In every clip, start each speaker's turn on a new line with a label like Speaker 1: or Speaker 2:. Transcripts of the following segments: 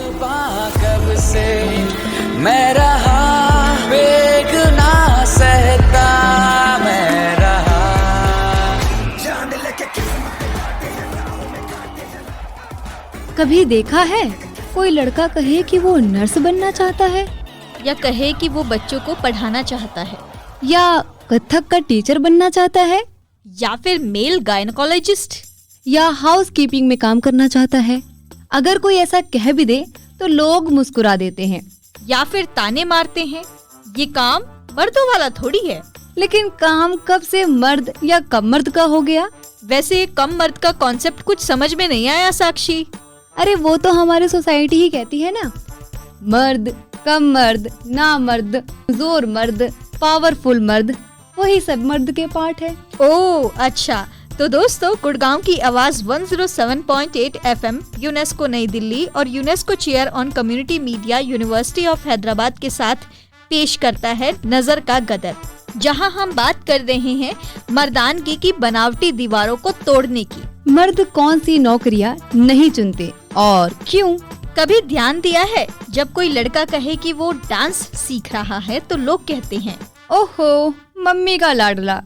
Speaker 1: कब से मैं रहा बेगुनाह सहता मैं रहा।
Speaker 2: कभी देखा है कोई लड़का कहे कि वो नर्स बनना चाहता है,
Speaker 3: या कहे कि वो बच्चों को पढ़ाना चाहता है,
Speaker 2: या कथक का टीचर बनना चाहता है,
Speaker 3: या फिर मेल गायनेकोलॉजिस्ट,
Speaker 2: या हाउस कीपिंग में काम करना चाहता है? अगर कोई ऐसा कह भी दे तो लोग मुस्कुरा देते हैं
Speaker 3: या फिर ताने मारते हैं। ये काम मर्दों वाला थोड़ी है।
Speaker 2: लेकिन काम कब से मर्द या कम मर्द का हो गया?
Speaker 3: वैसे कम मर्द का कॉन्सेप्ट कुछ समझ में नहीं आया साक्षी।
Speaker 2: अरे वो तो हमारी सोसाइटी ही कहती है ना, मर्द, कम मर्द, ना मर्द, जोर मर्द, पावरफुल मर्द, वही सब मर्द के पार्ट है।
Speaker 3: ओह अच्छा, तो दोस्तों गुड़गांव की आवाज 107.8 FM यूनेस्को नई दिल्ली और UNESCO chair on community media university of Hyderabad के साथ पेश करता है नजर का गदर, जहां हम बात कर रहे हैं मर्दानगी की बनावटी दीवारों को तोड़ने की।
Speaker 2: मर्द कौन सी नौकरियां नहीं चुनते और क्यों?
Speaker 3: कभी ध्यान दिया है जब कोई लड़का कहे कि वो डांस सीख रहा है तो लोग कहते हैं
Speaker 2: ओहो मम्मी का लाडला,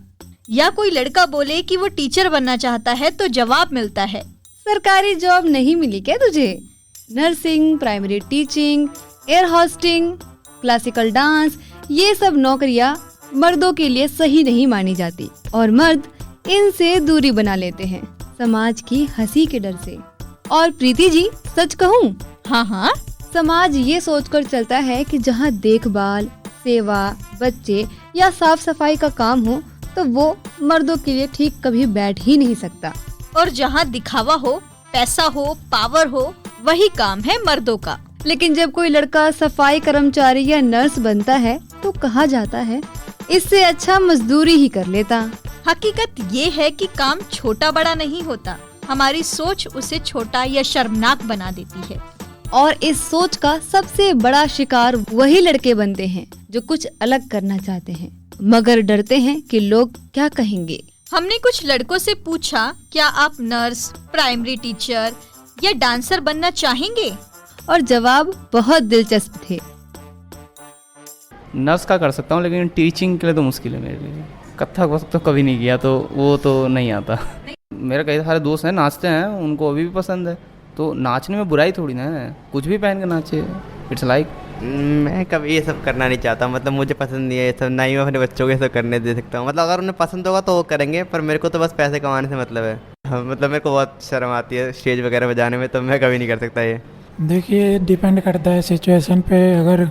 Speaker 3: या कोई लड़का बोले कि वो टीचर बनना चाहता है तो जवाब मिलता है
Speaker 2: सरकारी जॉब नहीं मिली क्या तुझे? Nursing, primary teaching, air hosting, classical dance, ये सब नौकरियां मर्दों के लिए सही नहीं मानी जाती और मर्द इनसे दूरी बना लेते हैं समाज की हंसी के डर से। और प्रीति जी सच कहूँ,
Speaker 3: हाँ,
Speaker 2: समाज ये सोचकर चलता है कि जहाँ देखभाल, सेवा, बच्चे या साफ सफाई का काम हो तो वो मर्दों के लिए ठीक कभी बैठ ही नहीं सकता।
Speaker 3: और जहाँ दिखावा हो, पैसा हो, पावर हो, वही काम है मर्दों का।
Speaker 2: लेकिन जब कोई लड़का सफाई कर्मचारी या नर्स बनता है तो कहा जाता है इससे अच्छा मजदूरी ही कर लेता।
Speaker 3: हकीकत ये है कि काम छोटा बड़ा नहीं होता, हमारी सोच उसे छोटा या शर्मनाक बना देती है।
Speaker 2: और इस सोच का सबसे बड़ा शिकार वही लड़के बनते हैं जो कुछ अलग करना चाहते हैं मगर डरते हैं कि लोग क्या कहेंगे।
Speaker 3: हमने कुछ लड़कों से पूछा, क्या आप नर्स, प्राइमरी टीचर या डांसर बनना चाहेंगे?
Speaker 2: और जवाब बहुत दिलचस्प थे।
Speaker 4: नर्स का कर सकता हूँ लेकिन टीचिंग के लिए तो मुश्किल है मेरे लिए। कथक वक्त तो कभी नहीं किया तो वो तो नहीं आता। मेरे कई सारे दोस्त हैं नाचते हैं, उनको अभी भी पसंद है, तो नाचने में बुराई थोड़ी ना है, कुछ भी पहन के नाचे, इट्स लाइक।
Speaker 5: मैं कभी ये सब करना नहीं चाहता, मतलब मुझे पसंद नहीं है ये सब, ना ही मैं अपने बच्चों को ये सब करने दे सकता हूँ। मतलब अगर उन्हें पसंद होगा तो वो करेंगे, पर मेरे को तो बस पैसे कमाने से मतलब है। मतलब मेरे को बहुत शर्म आती है स्टेज वगैरह बजाने में, तो मैं कभी नहीं कर सकता ये।
Speaker 6: देखिए डिपेंड करता है सिचुएशन पे, अगर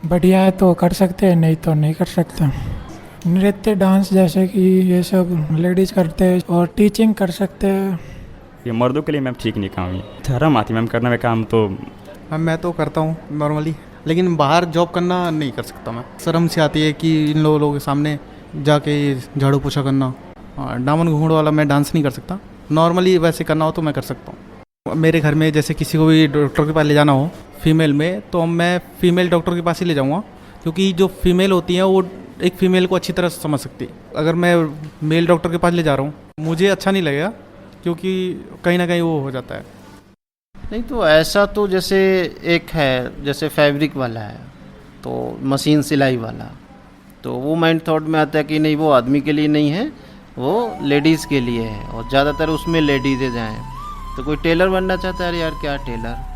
Speaker 6: बढ़िया है तो कर सकते हैं, नहीं तो नहीं कर सकते। नृत्य, डांस जैसे कि ये सब लेडीज़ करते हैं, और टीचिंग कर सकते हैं।
Speaker 7: ये मर्दों के लिए मैम ठीक नहीं काम, ये शर्म आती मैम करने में काम। तो
Speaker 8: मैं तो करता हूँ नॉर्मली, लेकिन बाहर जॉब करना नहीं कर सकता मैं। शर्म सी आती है कि इन लोगों के सामने जाके झाड़ू पोछा करना, दामन घूंघट वाला मैं डांस नहीं कर सकता। नॉर्मली वैसे करना हो तो मैं कर सकता हूँ। मेरे घर में जैसे किसी को भी डॉक्टर के पास ले जाना हो फीमेल में, तो मैं फीमेल डॉक्टर के पास ही ले जाऊँगा, क्योंकि जो फीमेल होती हैं वो एक फ़ीमेल को अच्छी तरह से समझ सकती है। अगर मैं मेल डॉक्टर के पास ले जा रहा हूँ मुझे अच्छा नहीं लगेगा, क्योंकि कहीं ना कहीं वो हो जाता है।
Speaker 9: नहीं तो ऐसा तो जैसे एक है, जैसे फैब्रिक वाला है तो मशीन सिलाई वाला, तो वो माइंड थॉट में आता है कि नहीं वो आदमी के लिए नहीं है, वो लेडीज़ के लिए है, और ज़्यादातर उसमें लेडीज़ें जाएँ। तो कोई टेलर बनना चाहता है, अरे यार क्या टेलर।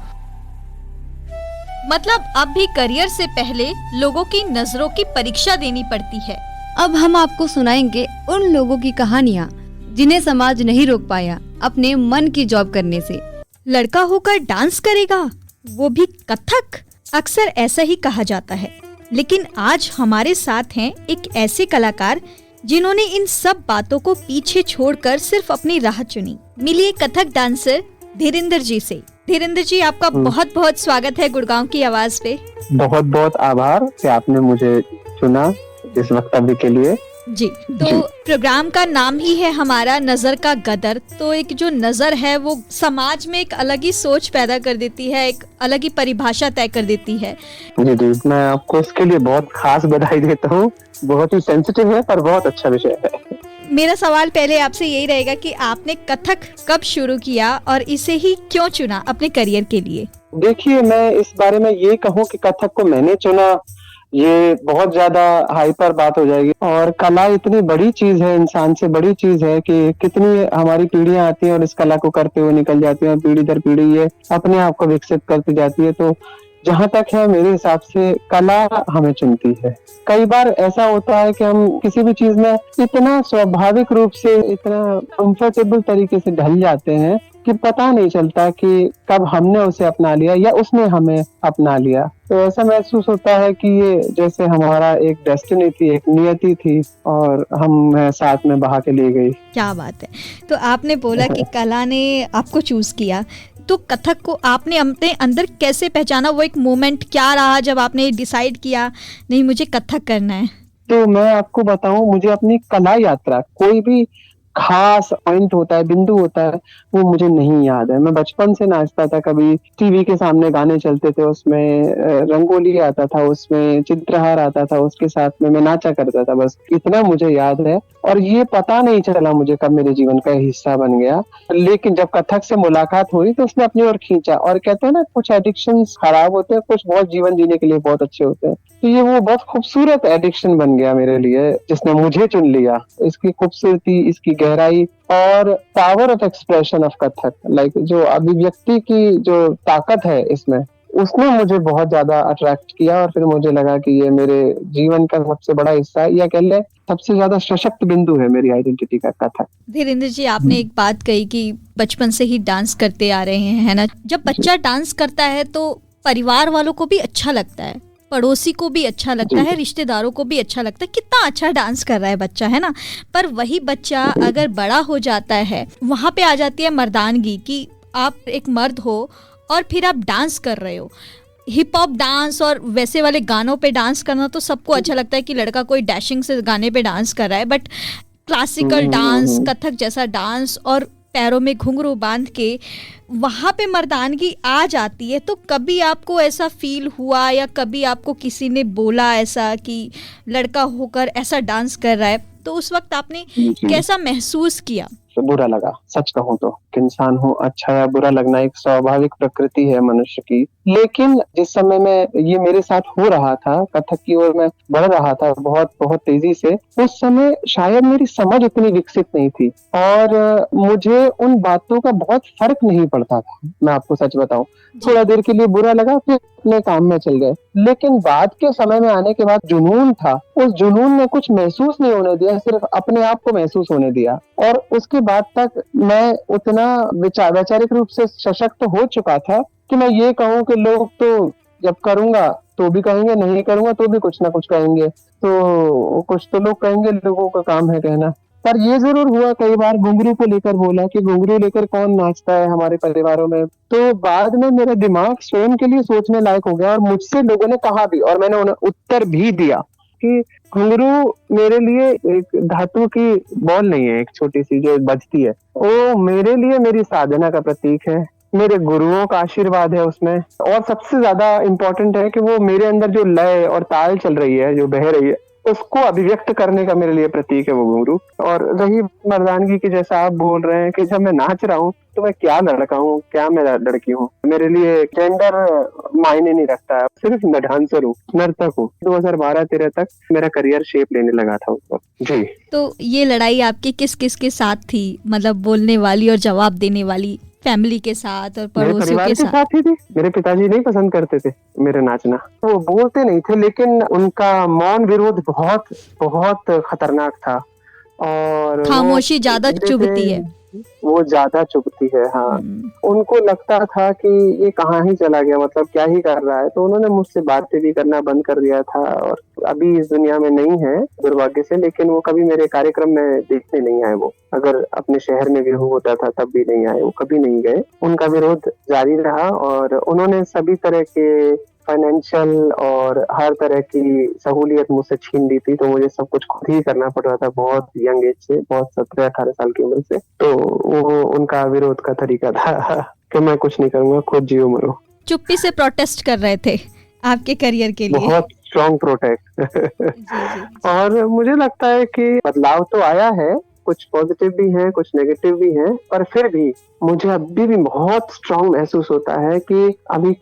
Speaker 3: मतलब अब भी करियर से पहले लोगों की नजरों की परीक्षा देनी पड़ती है।
Speaker 2: अब हम आपको सुनाएंगे उन लोगों की कहानियाँ जिन्हें समाज नहीं रोक पाया अपने मन की जॉब करने से।
Speaker 3: लड़का होकर डांस करेगा, वो भी कथक, अक्सर ऐसा ही कहा जाता है। लेकिन आज हमारे साथ हैं एक ऐसे कलाकार जिन्होंने इन सब बातों को पीछे छोड़कर सिर्फ अपनी राह चुनी। मिलिए कथक डांसर धीरेंद्र जी से। धीरेंद्र जी, आपका बहुत बहुत स्वागत है गुड़गांव की आवाज पे।
Speaker 10: बहुत बहुत आभार कि आपने मुझे चुना इस वक्तव्य के लिए।
Speaker 3: जी, तो प्रोग्राम का नाम ही है हमारा नजर का गदर। तो एक जो नजर है वो समाज में एक अलग ही सोच पैदा कर देती है, एक अलग ही परिभाषा तय कर देती है।
Speaker 10: जी जी, मैं आपको इसके लिए बहुत खास बधाई देता हूँ। बहुत ही सेंसिटिव है पर बहुत अच्छा विषय है।
Speaker 3: मेरा सवाल पहले आपसे यही रहेगा कि आपने कथक कब शुरू किया और इसे ही क्यों चुना अपने करियर के लिए?
Speaker 10: देखिए, मैं इस बारे में ये कहूँ कि कथक को मैंने चुना, ये बहुत ज्यादा हाइपर बात हो जाएगी। और कला इतनी बड़ी चीज है, इंसान से बड़ी चीज है कि कितनी हमारी पीढ़ियां आती हैं और इस कला को करते हुए निकल जाती हैं और पीढ़ी दर पीढ़ी ये अपने आप को विकसित करती जाती है। तो जहां तक है मेरे हिसाब से कला हमें चुनती है। कई बार ऐसा होता है कि हम किसी भी चीज में इतना स्वाभाविक रूप से, इतना कंफर्टेबल तरीके से ढल जाते हैं कि पता नहीं चलता कि कब हमने उसे अपना लिया या उसने हमें अपना लिया। तो ऐसा महसूस होता है कि ये जैसे हमारा एक डेस्टिनी थी, एक नियति थी और हम साथ में बहा के ले गई।
Speaker 3: क्या बात है। तो आपने बोला कि कला ने आपको चूज किया, तो कथक को आपने अपने अंदर कैसे पहचाना? वो एक मोमेंट क्या रहा जब आपने डिसाइड किया नहीं मुझे कथक करना है?
Speaker 10: तो मैं आपको बताऊं, मुझे अपनी कला यात्रा कोई भी खास पॉइंट होता है, बिंदु होता है, वो मुझे नहीं याद है। मैं बचपन से नाचता था, कभी टीवी के सामने गाने चलते थे, उसमें रंगोली आता था, उसमें चित्रहार आता था, उसके साथ में मैं नाचा करता था, बस इतना मुझे याद है। और ये पता नहीं चला मुझे कब मेरे जीवन का हिस्सा बन गया। लेकिन जब कथक से मुलाकात हुई तो उसने अपनी ओर खींचा। और कहते हैं ना, कुछ एडिक्शन खराब होते हैं, कुछ बहुत जीवन जीने के लिए बहुत अच्छे होते हैं। तो ये वो बहुत खूबसूरत एडिक्शन बन गया मेरे लिए, जिसने मुझे चुन लिया। इसकी खूबसूरती, इसकी गहराई और power of expression of Kathak, like जो अभिव्यक्ति की जो ताकत है इसमें, उसने मुझे बहुत ज्यादा अट्रैक्ट किया। और फिर मुझे लगा कि ये मेरे जीवन का सबसे बड़ा हिस्सा है, या कह ले सबसे ज्यादा सशक्त बिंदु है मेरी आइडेंटिटी का कथक।
Speaker 3: धीरेन्द्र जी, आपने एक बात कही कि बचपन से ही डांस करते आ रहे हैं, है ना? जब बच्चा डांस करता है तो परिवार वालों को भी अच्छा लगता है, पड़ोसी को भी अच्छा लगता है, रिश्तेदारों को भी अच्छा लगता है, कितना अच्छा डांस कर रहा है बच्चा, है ना? पर वही बच्चा अगर बड़ा हो जाता है, वहाँ पे आ जाती है मर्दानगी कि आप एक मर्द हो और फिर आप डांस कर रहे हो। हिप हॉप डांस और वैसे वाले गानों पे डांस करना तो सबको अच्छा लगता है कि लड़का कोई डैशिंग से गाने पे डांस कर रहा है, बट क्लासिकल डांस, कथक जैसा डांस और पैरों में घुंघरू बांध के वहाँ पे मर्दानगी आ जाती है। तो कभी आपको ऐसा फील हुआ या कभी आपको किसी ने बोला ऐसा कि लड़का होकर ऐसा डांस कर रहा है, तो उस वक्त आपने कैसा महसूस किया?
Speaker 10: बुरा लगा, सच कहूँ तो। इंसान हो, अच्छा या बुरा लगना एक स्वाभाविक प्रकृति है मनुष्य की। लेकिन जिस समय में ये मेरे साथ हो रहा था, कथक की ओर मैं बढ़ रहा था बहुत बहुत तेजी से, उस समय शायद मेरी समझ उतनी विकसित नहीं थी और मुझे उन बातों का बहुत फर्क नहीं पड़ता था। मैं आपको सच बताऊं, थोड़ा देर के लिए बुरा लगा, फिर अपने काम में चल गए। लेकिन बाद के समय में आने के बाद जुनून था, उस जुनून ने कुछ महसूस नहीं होने दिया, सिर्फ अपने आप को महसूस होने दिया। और उसके बाद तक मैं उतना वैचारिक रूप से सशक्त हो चुका था कि मैं ये कहूँ कि लोग तो जब करूंगा तो भी कहेंगे, नहीं करूंगा तो भी कुछ ना कुछ कहेंगे, तो कुछ तो लोग कहेंगे, लोगों का काम है कहना। पर ये जरूर हुआ कई बार घुंघरू को लेकर बोला कि घुंघरू लेकर कौन नाचता है हमारे परिवारों में। तो बाद में मेरा दिमाग स्वयं के लिए सोचने लायक हो गया और मुझसे लोगों ने कहा भी, और मैंने उन्हें उत्तर भी दिया कि घुंघरू मेरे लिए एक धातु की बॉल नहीं है, एक छोटी सी जो बजती है, वो मेरे लिए मेरी साधना का प्रतीक है, मेरे गुरुओं का आशीर्वाद है उसमें। और सबसे ज्यादा इम्पोर्टेंट है कि वो मेरे अंदर जो लय और ताल चल रही है, जो बह रही है, उसको अभिव्यक्त करने का मेरे लिए प्रतीक है वो घुंघरू। और रही मर्दानगी की, जैसा आप बोल रहे हैं कि जब मैं नाच रहा हूँ तो मैं क्या लड़का हूँ, क्या मैं लड़की हूँ, मेरे लिए जेंडर मायने नहीं रखता है, सिर्फ मैं डांसर हूँ, नर्तक हूँ। 2012-13 तक मेरा करियर शेप लेने लगा था उस वक्त जी।
Speaker 3: तो ये लड़ाई आपकी किस किस के साथ थी? मतलब बोलने वाली और जवाब देने वाली, फैमिली के साथ और पड़ोसियों के साथ
Speaker 10: ही थी। मेरे पिताजी नहीं पसंद करते थे मेरे नाचना, वो बोलते नहीं थे, लेकिन उनका मौन विरोध बहुत बहुत खतरनाक था। और
Speaker 3: खामोशी ज्यादा चुभती है,
Speaker 10: वो ज्यादा चुभती है। हाँ, उनको लगता था कि ये कहाँ ही चला गया, मतलब क्या ही कर रहा है। तो उन्होंने मुझसे बातें भी करना बंद कर दिया था और अभी इस दुनिया में नहीं है दुर्भाग्य से, लेकिन वो कभी मेरे कार्यक्रम में देखने नहीं आए। वो अगर अपने शहर में विरोध होता था तब भी नहीं आए, वो कभी नहीं गए। उनका विरोध जारी रहा और उन्होंने सभी तरह के फाइनेंशियल और हर तरह की सहूलियत मुझसे छीन ली थी। तो मुझे सब कुछ खुद ही करना पड़ रहा था बहुत यंग एज से, बहुत 17-18 साल की उम्र से। तो वो उनका विरोध का तरीका था कि मैं कुछ नहीं करूंगा, खुद जियो मरो।
Speaker 3: चुप्पी से प्रोटेस्ट कर रहे थे आपके करियर के लिए,
Speaker 10: बहुत स्ट्रॉन्ग प्रोटेस्ट। और मुझे लगता है कि बदलाव तो आया है, कुछ पॉजिटिव भी हैं, कुछ नेगेटिव भी हैं, पर फिर भी मुझे अभी भी बहुत स्ट्रांग महसूस होता है कि अभी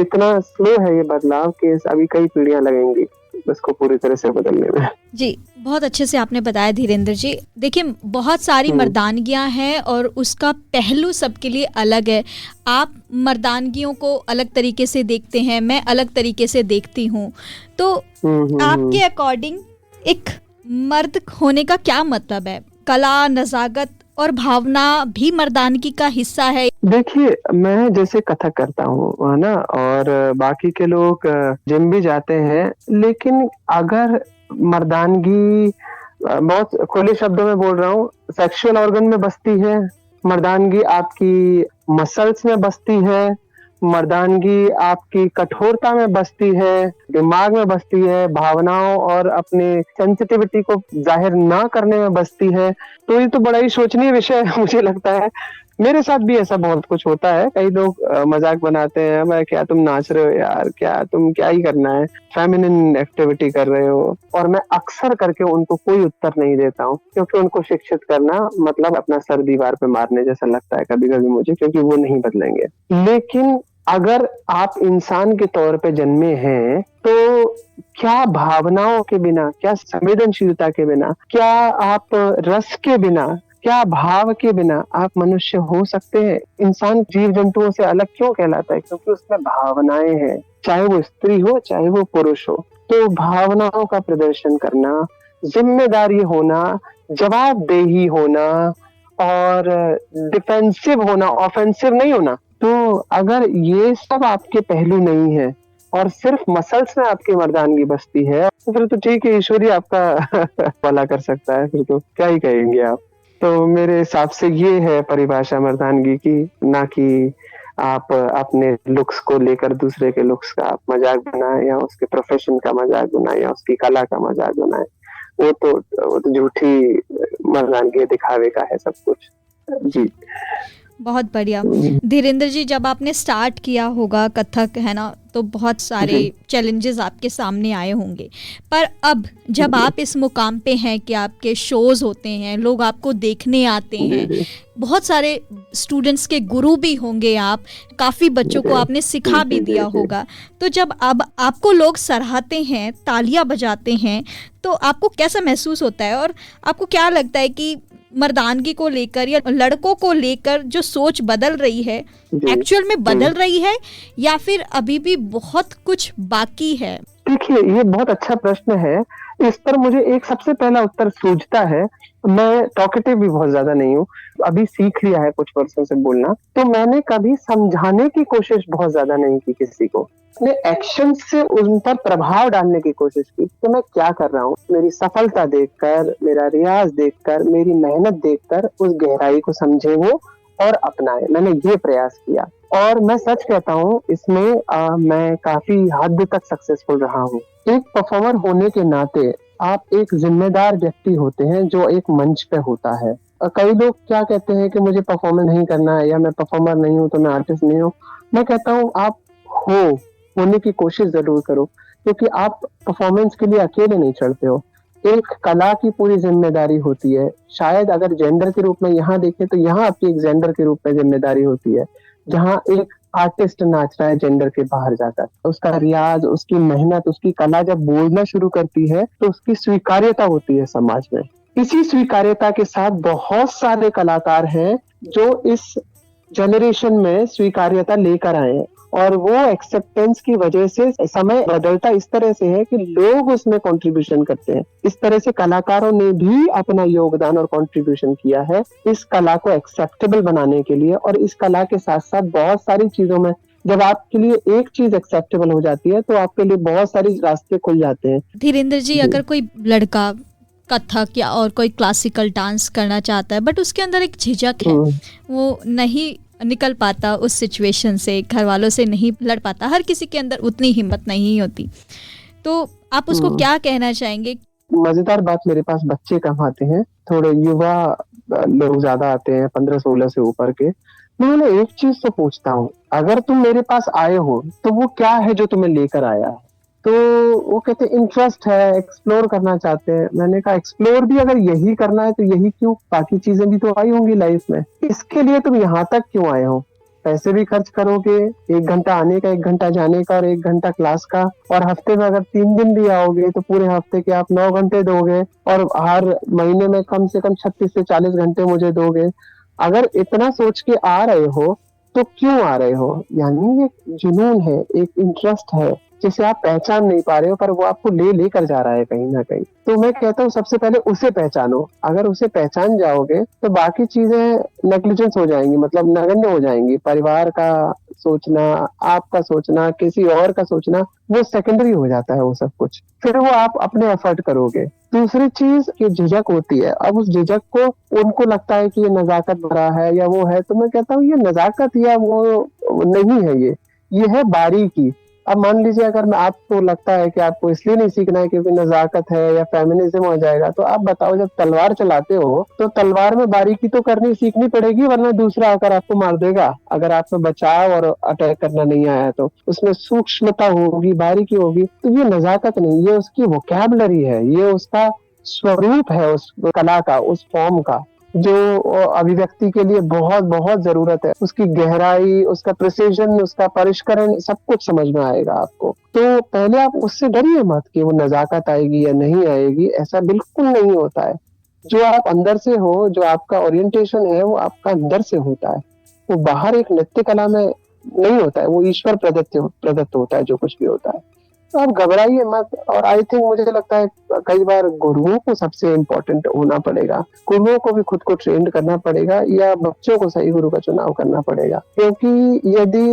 Speaker 10: इतना स्लो है ये बदलाव कि अभी कई पीढ़ियां लगेंगी इसको पूरी तरह से बदलने में।
Speaker 3: जी, बहुत अच्छे से आपने बताया धीरेन्द्र जी। देखिए, बहुत सारी मर्दानगियां हैं और उसका पहलू सबके लिए अलग है। आप मर्दानगियों को अलग तरीके से देखते हैं, मैं अलग तरीके से देखती हूँ। तो आपके अकॉर्डिंग एक मर्द होने का क्या मतलब है? कला, नजाकत और भावना भी मर्दानगी का हिस्सा है।
Speaker 10: देखिए, मैं जैसे कथक करता हूँ, है ना, और बाकी के लोग जिम भी जाते हैं, लेकिन अगर मर्दानगी, बहुत खुले शब्दों में बोल रहा हूँ, सेक्सुअल ऑर्गन में बसती है, मर्दानगी आपकी मसल्स में बसती है, मर्दानगी आपकी कठोरता में बसती है, दिमाग में बसती है, भावनाओं और अपने सेंसिटिविटी को जाहिर ना करने में बसती है, तो ये तो बड़ा ही शोचनीय विषय है मुझे लगता है। मेरे साथ भी ऐसा बहुत कुछ होता है। कई लोग मजाक बनाते हैं, मैं क्या तुम नाच रहे हो यार, क्या तुम क्या ही करना है, फेमिनिन एक्टिविटी कर रहे हो, और मैं अक्सर करके उनको कोई उत्तर नहीं देता हूँ, क्योंकि उनको शिक्षित करना मतलब अपना सर दीवार पे मारने जैसा लगता है कभी कभी मुझे, क्योंकि वो नहीं बदलेंगे। लेकिन अगर आप इंसान के तौर पे जन्मे हैं तो क्या भावनाओं के बिना, क्या संवेदनशीलता के बिना, क्या आप रस के बिना, क्या भाव के बिना आप मनुष्य हो सकते हैं? इंसान जीव जंतुओं से अलग क्यों कहलाता है? क्योंकि उसमें भावनाएं हैं, चाहे वो स्त्री हो चाहे वो पुरुष हो। तो भावनाओं का प्रदर्शन करना, जिम्मेदारी होना, जवाबदेही होना और डिफेंसिव होना, ऑफेंसिव नहीं होना। तो अगर ये सब आपके पहलू नहीं है और सिर्फ मसल्स में आपकी मर्दानगी बसती है, तो फिर तो ठीक है, ईश्वर ही आपका भला कर सकता है, फिर तो क्या ही कहेंगे आप। तो मेरे हिसाब से ये है परिभाषा मर्दानगी की, ना कि आप अपने लुक्स को लेकर दूसरे के लुक्स का आप मजाक बनाएं, या उसके प्रोफेशन का मजाक बनाएं, या उसकी कला का मजाक बनाएं। वो तो झूठी मर्दानगी दिखावे का है सब कुछ। जी,
Speaker 3: बहुत बढ़िया। धीरेन्द्र जी, जब आपने स्टार्ट किया होगा कथक, है ना, तो बहुत सारे चैलेंजेस आपके सामने आए होंगे, पर अब जब आप इस मुकाम पे हैं कि आपके शोज होते हैं, लोग आपको देखने आते हैं, बहुत सारे स्टूडेंट्स के गुरु भी होंगे आप, काफ़ी बच्चों को आपने सिखा भी दिया होगा, तो जब अब आपको लोग सराहते हैं, तालियां बजाते हैं, तो आपको कैसा महसूस होता है? और आपको क्या लगता है कि मर्दानगी को लेकर या लड़कों को लेकर जो सोच बदल रही है, एक्चुअल में बदल रही है या फिर अभी भी बहुत कुछ बाकी है?
Speaker 10: देखिए, ये बहुत अच्छा प्रश्न है। इस पर मुझे एक सबसे पहला उत्तर सूझता है। मैं टॉकेटिव भी बहुत ज्यादा नहीं हूँ, अभी सीख लिया है कुछ वर्षों से बोलना, तो मैंने कभी समझाने की कोशिश बहुत ज्यादा नहीं की किसी को। अपने एक्शन से उन पर प्रभाव डालने की कोशिश की कि मैं क्या कर रहा हूँ। मेरी सफलता देखकर, मेरा रियाज देखकर, मेरी मेहनत देखकर उस गहराई को समझे वो और अपनाए। मैंने ये प्रयास किया और मैं सच कहता हूँ, इसमें मैं काफी हद तक सक्सेसफुल रहा हूँ। एक परफॉर्मर होने के नाते आप एक जिम्मेदार व्यक्ति होते हैं जो एक मंच पे होता है। कई लोग क्या कहते हैं कि मुझे परफॉर्मेंस नहीं करना है, या मैं परफॉर्मर नहीं हूँ तो मैं आर्टिस्ट नहीं हूँ। मैं कहता हूँ आप होने की कोशिश जरूर करो, क्योंकि आप परफॉर्मेंस के लिए अकेले नहीं चढ़ते हो। एक कला की पूरी जिम्मेदारी होती है। शायद अगर जेंडर के रूप में यहाँ देखें तो यहाँ आपकी एक जेंडर के रूप में जिम्मेदारी होती है। जहाँ एक आर्टिस्ट नाच रहा है जेंडर के बाहर जाकर, उसका रियाज, उसकी मेहनत, उसकी कला जब बोलना शुरू करती है तो उसकी स्वीकार्यता होती है समाज में। इसी स्वीकार्यता के साथ बहुत सारे कलाकार हैं जो इस जनरेशन में स्वीकार्यता लेकर आए हैं, और वो एक्सेप्टेंस की वजह से समय बदलता इस तरह से है कि लोग उसमें कंट्रीब्यूशन करते हैं। इस तरह से कलाकारों ने भी अपना योगदान और कंट्रीब्यूशन किया है इस कला को एक्सेप्टेबल बनाने के लिए। और इस कला के साथ साथ बहुत सारी चीजों में जब आपके लिए एक चीज एक्सेप्टेबल हो जाती है तो आपके लिए बहुत सारी रास्ते खुल जाते हैं।
Speaker 3: धीरेन्द्र जी, अगर कोई लड़का कथक या और कोई क्लासिकल डांस करना चाहता है, बट उसके अंदर एक झिझक है, वो नहीं निकल पाता उस सिचुएशन से, घर वालों से नहीं लड़ पाता, हर किसी के अंदर उतनी हिम्मत नहीं होती, तो आप उसको क्या कहना चाहेंगे?
Speaker 10: मजेदार बात, मेरे पास बच्चे कम आते हैं, थोड़े युवा लोग ज्यादा आते हैं, 15-16 से ऊपर के। मैं उन्हें एक चीज तो पूछता हूँ, अगर तुम मेरे पास आए हो तो वो क्या है जो तुम्हें लेकर आया है? तो वो कहते हैं इंटरेस्ट है, एक्सप्लोर करना चाहते हैं। मैंने कहा एक्सप्लोर भी अगर यही करना है तो यही क्यों, बाकी चीजें भी तो आई होंगी लाइफ में, इसके लिए तुम यहाँ तक क्यों आए हो? पैसे भी खर्च करोगे, 1 घंटा आने का, 1 घंटा जाने का और 1 घंटा क्लास का, और हफ्ते में अगर 3 दिन भी आओगे तो पूरे हफ्ते के आप 9 घंटे दोगे, और हर महीने में कम से कम 36 से 40 घंटे मुझे दोगे। अगर इतना सोच के आ रहे हो तो क्यों आ रहे हो? यानी एक जुनून है, एक इंटरेस्ट है जिसे आप पहचान नहीं पा रहे हो, पर वो आपको लेकर जा रहा है कहीं ना कहीं। तो मैं कहता हूँ सबसे पहले उसे पहचानो। अगर उसे पहचान जाओगे तो बाकी चीजें नेग्लिजेंस हो जाएंगी, मतलब नगण्य हो जाएंगी। परिवार का सोचना, आपका सोचना, किसी और का सोचना, वो सेकेंडरी हो जाता है वो सब कुछ। फिर वो आप अपने एफर्ट करोगे। दूसरी चीज की झिझक होती है। अब उस झिझक को उनको लगता है कि ये नजाकत भरा है या वो है, तो मैं कहता हूँ ये नजाकत या वो नहीं है, ये है बारीकी। अब मान लीजिए अगर मैं आपको लगता है कि आपको इसलिए नहीं सीखना है क्योंकि नजाकत है या फेमिनिज्म हो जाएगा, तो आप बताओ जब तलवार चलाते हो तो तलवार में बारीकी तो करनी सीखनी पड़ेगी, वरना दूसरा आकर आपको मार देगा। अगर आप में बचाव और अटैक करना नहीं आया तो उसमें सूक्ष्मता होगी, बारीकी होगी। तो ये नजाकत नहीं, ये उसकी वोकैबुलरी है, ये उसका स्वरूप है, उस कला का, उस फॉर्म का, जो अभिव्यक्ति के लिए बहुत बहुत जरूरत है। उसकी गहराई, उसका प्रिसीजन, उसका परिष्करण, सब कुछ समझ में आएगा आपको। तो पहले आप उससे डरिए मत कि वो नजाकत आएगी या नहीं आएगी, ऐसा बिल्कुल नहीं होता है। जो आप अंदर से हो, जो आपका ओरिएंटेशन है, वो आपका अंदर से होता है, वो बाहर एक नृत्य कला में नहीं होता है, वो ईश्वर प्रदत्त होता है जो कुछ भी होता है। तो आप घबराइए मत। और आई थिंक मुझे लगता है कई बार गुरुओं को सबसे इम्पोर्टेंट होना पड़ेगा, गुरुओं को भी खुद को ट्रेन करना पड़ेगा, या बच्चों को सही गुरु का चुनाव करना पड़ेगा। क्योंकि यदि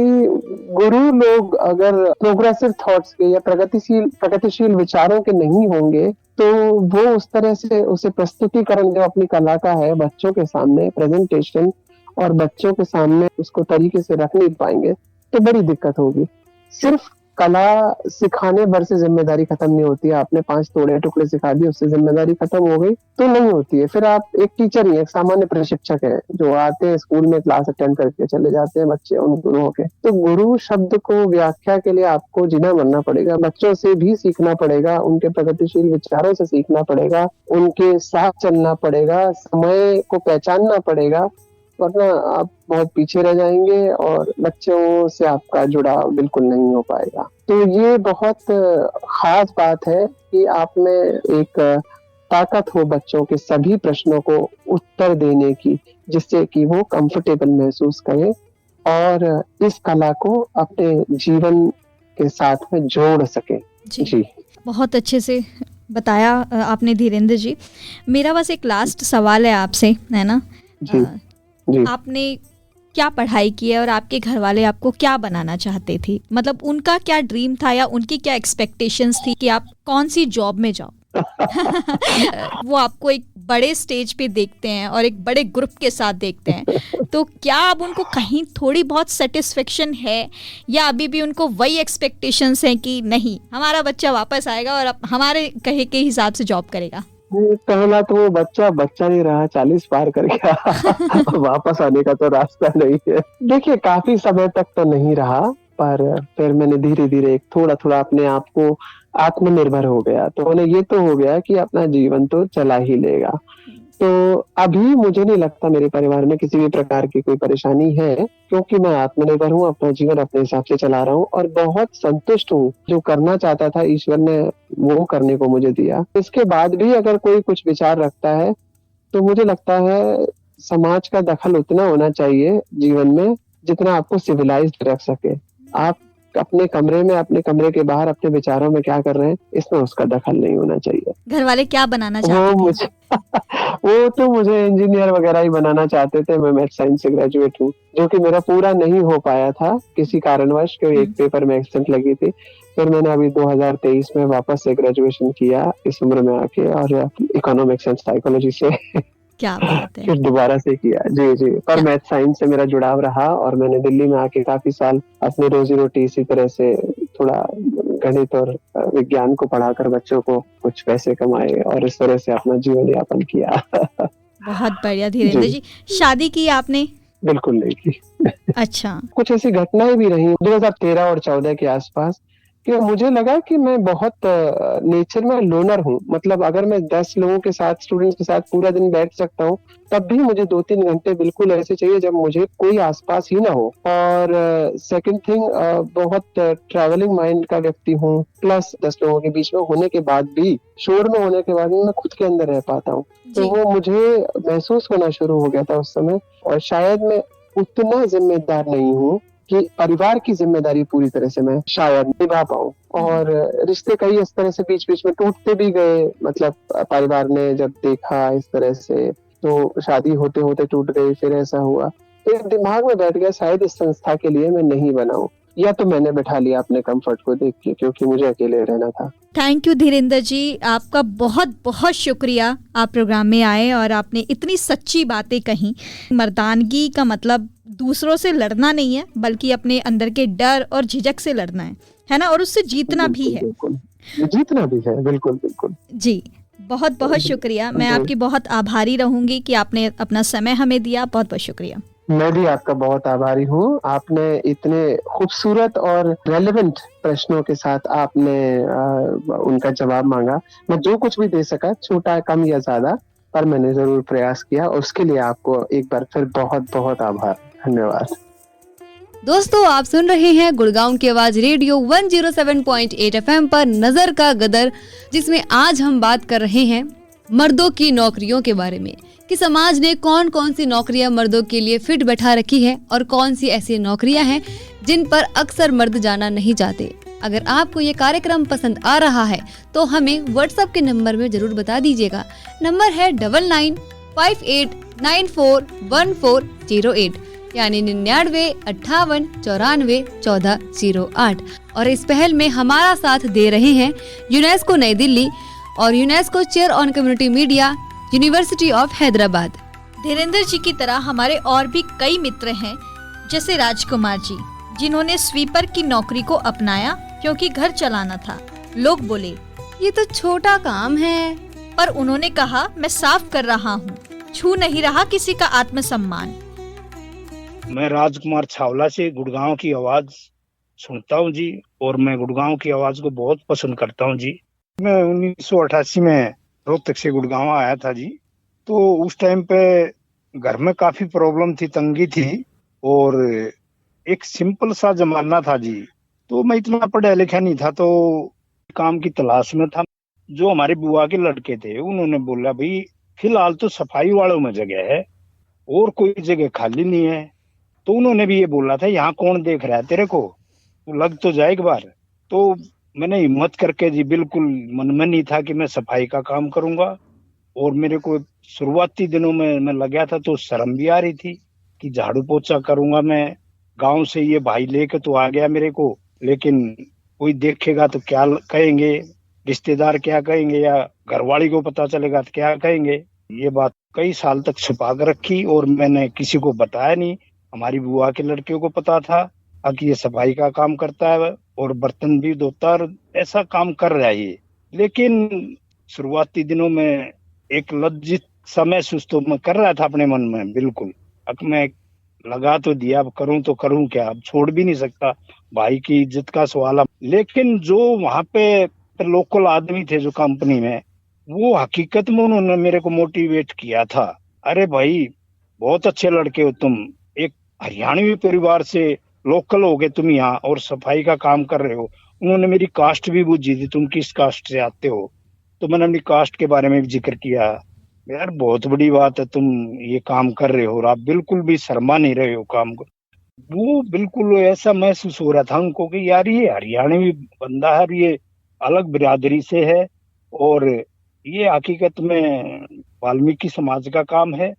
Speaker 10: गुरु लोग अगर प्रोग्रेसिव थॉट्स के या प्रगतिशील विचारों के नहीं होंगे, तो वो उस तरह से उसे प्रस्तुतिकरण जो अपनी कला का है बच्चों के सामने प्रेजेंटेशन, और बच्चों के सामने उसको तरीके से रख नहीं पाएंगे, तो बड़ी दिक्कत होगी। सिर्फ कला सिखाने भर से जिम्मेदारी खत्म नहीं होती है। आपने 5 तोड़े टुकड़े सिखा दिए, उससे जिम्मेदारी खत्म हो गई तो नहीं होती है। फिर आप एक टीचर ही, एक सामान्य प्रशिक्षक है जो आते हैं स्कूल में, क्लास अटेंड करके चले जाते हैं बच्चे उन गुरुओं के। तो गुरु शब्द को व्याख्या के लिए आपको जीना मरना पड़ेगा, बच्चों से भी सीखना पड़ेगा, उनके प्रगतिशील विचारों से सीखना पड़ेगा, उनके साथ चलना पड़ेगा, समय को पहचानना पड़ेगा, वरना आप बहुत पीछे रह जाएंगे और बच्चों से आपका जुड़ाव बिल्कुल नहीं हो पाएगा। तो ये बहुत खास बात है कि आप में एक ताकत हो बच्चों के सभी प्रश्नों को उत्तर देने की, जिससे कि वो कंफर्टेबल महसूस करें और इस कला को अपने जीवन के साथ में जोड़ सके। जी
Speaker 3: बहुत अच्छे से बताया आपने धीरेन्द्र जी। मेरा बस एक लास्ट सवाल है आपसे, है ना?
Speaker 10: जी जी।
Speaker 3: आपने क्या पढ़ाई की है और आपके घर वाले आपको क्या बनाना चाहते थे? मतलब उनका क्या ड्रीम था या उनकी क्या एक्सपेक्टेशंस थी कि आप कौन सी जॉब में जाओ? वो आपको एक बड़े स्टेज पे देखते हैं और एक बड़े ग्रुप के साथ देखते हैं, तो क्या अब उनको कहीं थोड़ी बहुत सेटिस्फेक्शन है या अभी भी उनको वही एक्सपेक्टेशंस हैं कि नहीं, हमारा बच्चा वापस आएगा और अब हमारे कहे के हिसाब से जॉब करेगा?
Speaker 10: पहला तो वो बच्चा नहीं रहा, 40 पार कर गया। वापस आने का तो रास्ता नहीं है। देखिए काफी समय तक तो नहीं रहा, पर फिर मैंने धीरे धीरे थोड़ा थोड़ा अपने आप को आत्मनिर्भर हो गया, तो उन्हें ये तो हो गया कि अपना जीवन तो चला ही लेगा। तो अभी मुझे नहीं लगता मेरे परिवार में किसी भी प्रकार की कोई परेशानी है, क्योंकि मैं आत्मनिर्भर हूँ, अपना जीवन अपने हिसाब से चला रहा हूँ और बहुत संतुष्ट हूँ। जो करना चाहता था ईश्वर ने वो करने को मुझे दिया। इसके बाद भी अगर कोई कुछ विचार रखता है तो मुझे लगता है समाज का दखल उतना होना चाहिए जीवन में जितना आपको सिविलाइज्ड रख सके। आप अपने कमरे में, अपने कमरे के बाहर अपने विचारों में क्या कर रहे हैं, इसमें उसका दखल नहीं होना चाहिए।
Speaker 3: घर वाले क्या बनाना चाहते थे?
Speaker 10: वो तो मुझे इंजीनियर वगैरह ही बनाना चाहते थे। मैं मैथ साइंस से ग्रेजुएट हूँ, जो कि मेरा पूरा नहीं हो पाया था किसी कारणवश, क्योंकि एक पेपर में एक्सीडेंट लगी थी। फिर मैंने अभी 2023 में वापस से ग्रेजुएशन किया इस उम्र में आके, और इकोनॉमिक्स एंड साइकोलॉजी से
Speaker 3: क्या बात है।
Speaker 10: फिर दोबारा से किया। जी जी। पर मैथ साइंस से मेरा जुड़ाव रहा और मैंने दिल्ली में आके काफी साल अपनी रोजी रोटी इसी तरह से थोड़ा गणित और विज्ञान को पढ़ाकर बच्चों को कुछ पैसे कमाए और इस तरह से अपना जीवन यापन किया।
Speaker 3: बहुत बढ़िया धीरेन्द्र जी। शादी की आपने?
Speaker 10: बिल्कुल नहीं की।
Speaker 3: अच्छा।
Speaker 10: कुछ ऐसी घटनाएं भी रही 2013 और 14 के आसपास कि मुझे लगा कि मैं बहुत नेचर में लोनर हूँ। मतलब अगर मैं 10 लोगों के साथ, स्टूडेंट्स के साथ पूरा दिन बैठ सकता हूँ, तब भी मुझे 2-3 घंटे बिल्कुल ऐसे चाहिए जब मुझे कोई आसपास ही ना हो। और सेकंड थिंग, बहुत ट्रैवलिंग माइंड का व्यक्ति हूँ, प्लस 10 लोगों के बीच में होने के बाद भी, शोर में होने के बाद भी मैं खुद के अंदर रह पाता हूँ। तो
Speaker 3: जी।
Speaker 10: वो मुझे महसूस होना शुरू हो गया था उस समय। और शायद मैं उतना जिम्मेदार नहीं हूँ कि परिवार की जिम्मेदारी पूरी तरह से मैं शायद निभा पाऊँ। और रिश्ते कई इस तरह से बीच बीच में टूटते भी गए। मतलब परिवार ने जब देखा इस तरह से, तो शादी होते होते टूट गई, फिर ऐसा हुआ। तो एक दिमाग में बैठ गया शायद इस संस्था के लिए मैं नहीं बना हूँ, या तो मैंने बैठा लिया अपने कंफर्ट को देख के, क्योंकि मुझे अकेले रहना था।
Speaker 3: थैंक यू धीरेन्द्र जी, आपका बहुत बहुत शुक्रिया। आप प्रोग्राम में आए और आपने इतनी सच्ची बातें कही। मर्दानगी का मतलब दूसरों से लड़ना नहीं है, बल्कि अपने अंदर के डर और झिझक से लड़ना है ना, और उससे जीतना भी है।
Speaker 10: बिल्कुल, जीतना भी है, बिल्कुल बिल्कुल।
Speaker 3: जी, बहुत बहुत शुक्रिया। मैं आपकी बहुत आभारी रहूंगी कि आपने अपना समय हमें दिया। बहुत बहुत शुक्रिया।
Speaker 10: मैं भी आपका बहुत आभारी हूँ। आपने इतने खूबसूरत और रेलेवेंट प्रश्नों के साथ आपने उनका जवाब मांगा। मैं जो कुछ भी दे सका, छोटा कम या ज्यादा, पर मैंने जरूर प्रयास किया। उसके लिए आपको एक बार फिर बहुत बहुत आभार, धन्यवाद।
Speaker 2: दोस्तों, आप सुन रहे हैं गुड़गांव की आवाज रेडियो 107.8 FM पर नजर का गदर, जिसमें आज हम बात कर रहे हैं मर्दों की नौकरियों के बारे में, कि समाज ने कौन कौन सी नौकरियां मर्दों के लिए फिट बैठा रखी है और कौन सी ऐसी नौकरियां हैं जिन पर अक्सर मर्द जाना नहीं चाहते। अगर आपको ये कार्यक्रम पसंद आ रहा है तो हमें व्हाट्सएप के नंबर में जरूर बता दीजिएगा। नंबर है 9958941408, यानी 9958941408। और इस पहल में हमारा साथ दे रहे हैं यूनेस्को नई दिल्ली और UNESCO chair on community media, university of Hyderabad.
Speaker 3: Dhirendra ji की तरह हमारे और भी कई मित्र हैं, जैसे राजकुमार जी, जिन्होंने स्वीपर की नौकरी को अपनाया क्योंकि घर चलाना था। लोग बोले
Speaker 2: ये तो छोटा काम है,
Speaker 3: पर उन्होंने कहा मैं साफ कर रहा हूँ, छू नहीं रहा किसी का आत्मसम्मान।
Speaker 11: मैं राजकुमार छावला से गुड़गांव की आवाज सुनता हूँ जी, और मैं गुड़गांव की आवाज को बहुत पसंद करता हूँ जी। मैं 1988 में रोहतक से गुड़गांव आया था जी। तो उस टाइम पे घर में काफी प्रॉब्लम थी, तंगी थी, और एक सिंपल सा जमाना था जी। तो मैं इतना पढ़ा लिखा नहीं था, तो काम की तलाश में था। जो हमारे बुआ के लड़के थे, उन्होंने बोला भाई फिलहाल तो सफाई वालों में जगह है और कोई जगह खाली नहीं है। तो उन्होंने भी ये बोला था यहाँ कौन देख रहा है तेरे को, तू लग तो जाए एक बार। तो मैंने हिम्मत करके जी, बिल्कुल मन में नहीं था कि मैं सफाई का काम करूंगा। और मेरे को शुरुआती दिनों में मैं लगा था तो शर्म भी आ रही थी कि झाड़ू पोछा करूंगा मैं। गांव से ये भाई लेके तो आ गया मेरे को, लेकिन कोई देखेगा तो क्या कहेंगे, रिश्तेदार क्या कहेंगे, या घरवाली को पता चलेगा तो क्या कहेंगे। ये बात कई साल तक छुपा कर रखी और मैंने किसी को बताया नहीं। हमारी बुआ के लड़कियों को पता था कि ये सफाई का काम करता है और बर्तन भी धोता है, ऐसा काम कर रहा है ये। लेकिन शुरुआती दिनों में एक लज्जित सा महसूस तो मैं कर रहा था अपने मन में, बिल्कुल। अब मैं लगा तो दिया, अब करूं तो करूं क्या, अब छोड़ भी नहीं सकता, भाई की इज्जत का सवाल। लेकिन जो वहां पे लोकल आदमी थे जो कंपनी में, वो हकीकत में उन्होंने मेरे को मोटिवेट किया था। अरे भाई बहुत अच्छे लड़के हो तुम, एक हरियाणवी परिवार से लोकल हो गए तुम यहाँ और सफाई का काम कर रहे हो। उन्होंने मेरी कास्ट भी पूछी थी, तुम किस कास्ट से आते हो, तो मैंने अपनी कास्ट के बारे में भी जिक्र किया। यार बहुत बड़ी बात है, तुम ये काम कर रहे हो और आप बिल्कुल भी शर्मा नहीं रहे हो काम को। वो बिल्कुल ऐसा महसूस हो रहा था उनको कि यार ये हरियाणवी बंदा है, ये अलग बिरादरी से है और ये हकीकत में वाल्मीकि समाज का काम है,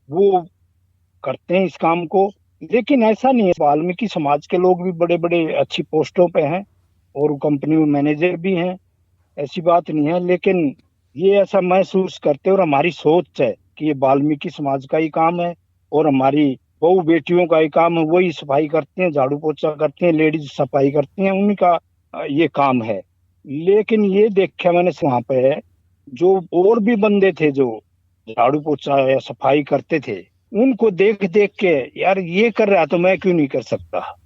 Speaker 11: वो करते हैं इस काम को। लेकिन ऐसा नहीं है, वाल्मीकि समाज के लोग भी बड़े बड़े अच्छी पोस्टों पे हैं और कंपनी में मैनेजर भी हैं, ऐसी बात नहीं है। लेकिन ये ऐसा महसूस करते और हमारी सोच है कि ये वाल्मीकि समाज का ही काम है और हमारी बहू बेटियों का ही काम है, वही सफाई करते हैं, झाड़ू पोछा करते हैं, लेडीज सफाई करती हैं, उनका ये काम है। लेकिन ये देखा मैंने वहां पे जो और भी बंदे थे जो झाड़ू पोछा या सफाई करते थे, उनको देख देख के यार ये कर रहा तो मैं क्यों नहीं कर सकता,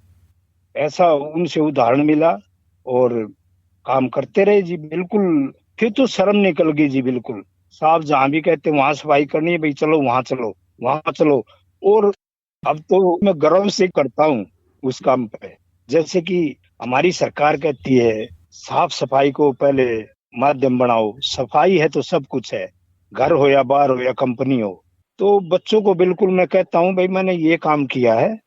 Speaker 11: ऐसा उनसे उदाहरण मिला। और काम करते रहे जी। बिल्कुल फिर तो शर्म निकल गई जी। बिल्कुल साहब जहाँ भी कहते वहां सफाई करनी है भाई, चलो वहां चलो, वहां चलो। और अब तो मैं गर्व से करता हूँ उस काम पे। जैसे कि हमारी सरकार कहती है साफ सफाई को पहले माध्यम बनाओ, सफाई है तो सब कुछ है, घर हो या बार हो या कंपनी हो। तो बच्चों को बिल्कुल मैं कहता हूँ भाई मैंने ये काम किया है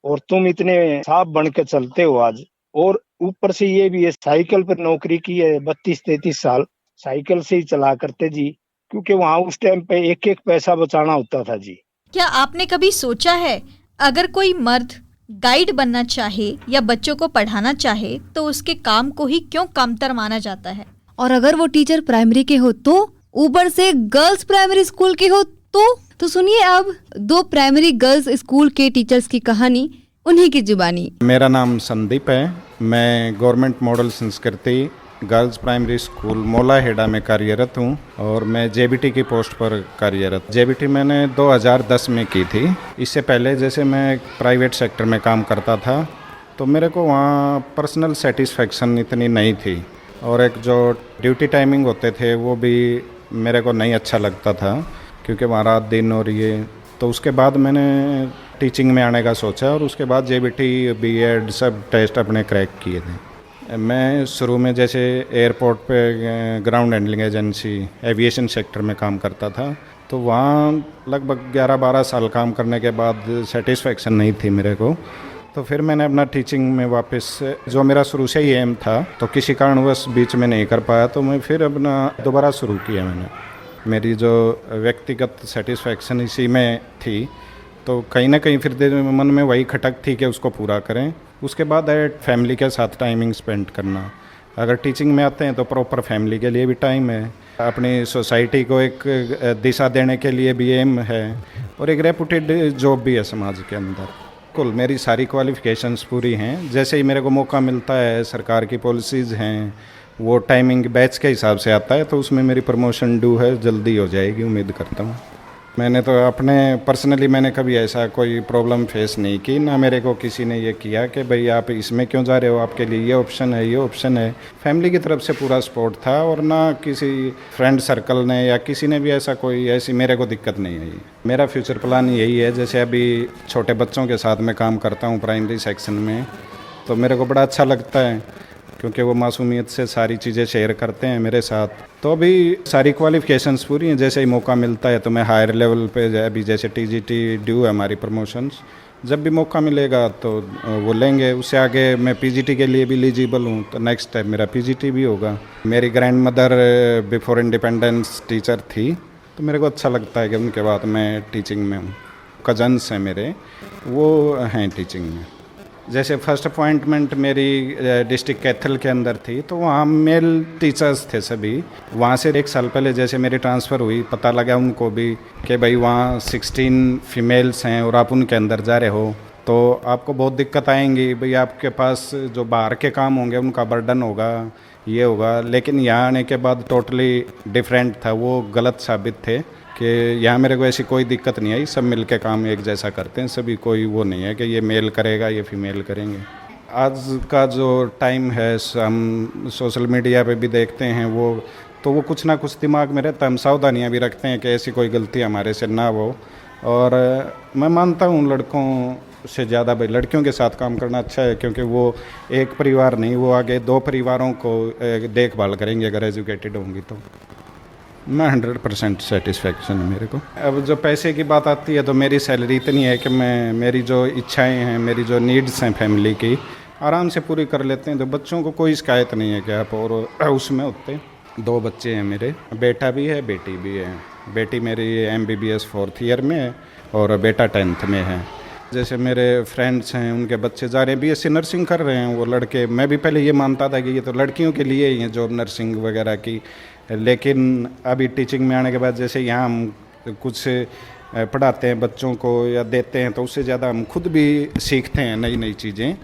Speaker 11: और तुम इतने साफ बन के चलते हो आज। और ऊपर से ये भी है, साइकिल पर नौकरी की है 32-33 साल, साइकिल से ही चला करते जी, क्योंकि वहां उस टाइम पे एक एक पैसा बचाना होता था जी।
Speaker 3: क्या आपने कभी सोचा है अगर कोई मर्द गाइड बनना चाहे या बच्चों को पढ़ाना चाहे तो उसके काम को ही क्यों कमतर माना जाता है?
Speaker 2: और अगर वो टीचर प्राइमरी के हो तो ऊपर से गर्ल्स प्राइमरी स्कूल के हो तो सुनिए अब 2 प्राइमरी गर्ल्स स्कूल के टीचर्स की कहानी उन्हीं की जुबानी।
Speaker 12: मेरा नाम संदीप है। मैं गवर्नमेंट मॉडल संस्कृति गर्ल्स प्राइमरी स्कूल मोलाहेड़ा में कार्यरत हूँ और मैं जेबीटी की पोस्ट पर कार्यरत। जेबीटी मैंने 2010 में की थी। इससे पहले जैसे मैं प्राइवेट सेक्टर में काम करता था तो मेरे को वहाँ पर्सनल सेटिस्फेक्शन इतनी नहीं थी और एक जो ड्यूटी टाइमिंग होते थे वो भी मेरे को नहीं अच्छा लगता था क्योंकि वहाँ रात दिन और ये। तो उसके बाद मैंने टीचिंग में आने का सोचा और उसके बाद जेबीटी बीएड सब टेस्ट अपने क्रैक किए थे। मैं शुरू में जैसे एयरपोर्ट पे ground handling agency aviation sector में काम करता था तो वहाँ लगभग 11-12 साल काम करने के बाद सेटिस्फेक्शन नहीं थी मेरे को। तो फिर मैंने अपना टीचिंग में वापस, जो मेरा शुरू से ही एम था तो किसी कारणवश बीच में नहीं कर पाया तो मैं फिर अपना दोबारा शुरू किया मैंने। मेरी जो व्यक्तिगत सेटिस्फेक्शन इसी में थी तो कहीं ना कहीं फिर मन में वही खटक थी कि उसको पूरा करें। उसके बाद फैमिली के साथ टाइमिंग स्पेंड करना। अगर टीचिंग में आते हैं तो प्रॉपर फैमिली के लिए भी टाइम है, अपनी सोसाइटी को एक दिशा देने के लिए भी एम है और एक रेपुटेड जॉब भी है समाज के अंदर। कुल मेरी सारी क्वालिफ़िकेशंस पूरी हैं। जैसे ही मेरे को मौका मिलता है, सरकार की पॉलिसीज़ हैं, वो टाइमिंग बैच के हिसाब से आता है तो उसमें मेरी प्रमोशन ड्यू है, जल्दी हो जाएगी उम्मीद करता हूँ। मैंने तो अपने पर्सनली मैंने कभी ऐसा कोई प्रॉब्लम फेस नहीं की, ना मेरे को किसी ने ये किया कि भाई आप इसमें क्यों जा रहे हो, आपके लिए ये ऑप्शन है, ये ऑप्शन है। फैमिली की तरफ से पूरा सपोर्ट था और ना किसी फ्रेंड सर्कल ने या किसी ने भी ऐसी मेरे को दिक्कत नहीं आई। मेरा फ्यूचर प्लान यही है, जैसे अभी छोटे बच्चों के साथ मैं काम करता हूँ प्राइमरी सेक्शन में, तो मेरे को बड़ा अच्छा लगता है क्योंकि वो मासूमियत से सारी चीज़ें शेयर करते हैं मेरे साथ। तो अभी सारी क्वालिफ़िकेशंस पूरी हैं, जैसे ही मौका मिलता है तो मैं हायर लेवल पे, अभी जैसे टीजीटी ड्यू है हमारी प्रमोशंस, जब भी मौका मिलेगा तो वो लेंगे। उससे आगे मैं पीजीटी के लिए भी एलिजिबल हूँ तो नेक्स्ट स्टेप मेरा पीजीटी भी होगा। मेरी grand mother before independence teacher थी तो मेरे को अच्छा लगता है कि उनके बाद मैं टीचिंग में हूँ। कजन्स हैं मेरे, वो हैं टीचिंग में। जैसे फर्स्ट अपॉइंटमेंट मेरी डिस्ट्रिक्ट कैथल के अंदर थी तो वहाँ मेल टीचर्स थे सभी। वहाँ से 1 साल पहले जैसे मेरी ट्रांसफ़र हुई, पता लगा उनको भी कि भाई वहाँ 16 फीमेल्स हैं और आप उनके अंदर जा रहे हो तो आपको बहुत दिक्कत आएंगी। भाई आपके पास जो बाहर के काम होंगे उनका बर्डन होगा, ये होगा। लेकिन यहाँ आने के बाद टोटली डिफरेंट था, वो गलत साबित थे कि यहाँ मेरे को ऐसी कोई दिक्कत नहीं आई। सब मिल के काम एक जैसा करते हैं सभी, कोई वो नहीं है कि ये मेल करेगा ये फीमेल करेंगे। आज का जो टाइम है हम सोशल मीडिया पे भी देखते हैं वो कुछ ना कुछ दिमाग में रहता है। हम सावधानियाँ भी रखते हैं कि ऐसी कोई गलती हमारे से ना हो। और मैं मानता हूँ लड़कों से ज़्यादा भाई लड़कियों के साथ काम करना अच्छा है क्योंकि वो एक परिवार नहीं, वो आगे 2 परिवारों को देखभाल करेंगे अगर एजुकेटेड होंगी तो। मैं 100% सेटिस्फेक्शन है मेरे को। अब जो पैसे की बात आती है तो मेरी सैलरी इतनी है कि मेरी जो इच्छाएं हैं, मेरी जो नीड्स हैं फैमिली की, आराम से पूरी कर लेते हैं। तो बच्चों को कोई शिकायत नहीं है कि आप और उसमें होते। 2 बच्चे हैं मेरे, बेटा भी है बेटी भी है। बेटी मेरी MBBS 4th ईयर में है और बेटा 10th में है। जैसे मेरे फ्रेंड्स हैं उनके बच्चे जा रहे हैं BSc नर्सिंग कर रहे हैं वो लड़के। मैं भी पहले ये मानता था कि ये तो लड़कियों के लिए ही है जॉब नर्सिंग वगैरह की, लेकिन अभी टीचिंग में आने के बाद जैसे यहाँ हम कुछ पढ़ाते हैं बच्चों को या देते हैं तो उससे ज़्यादा हम खुद भी सीखते हैं नई नई चीज़ें।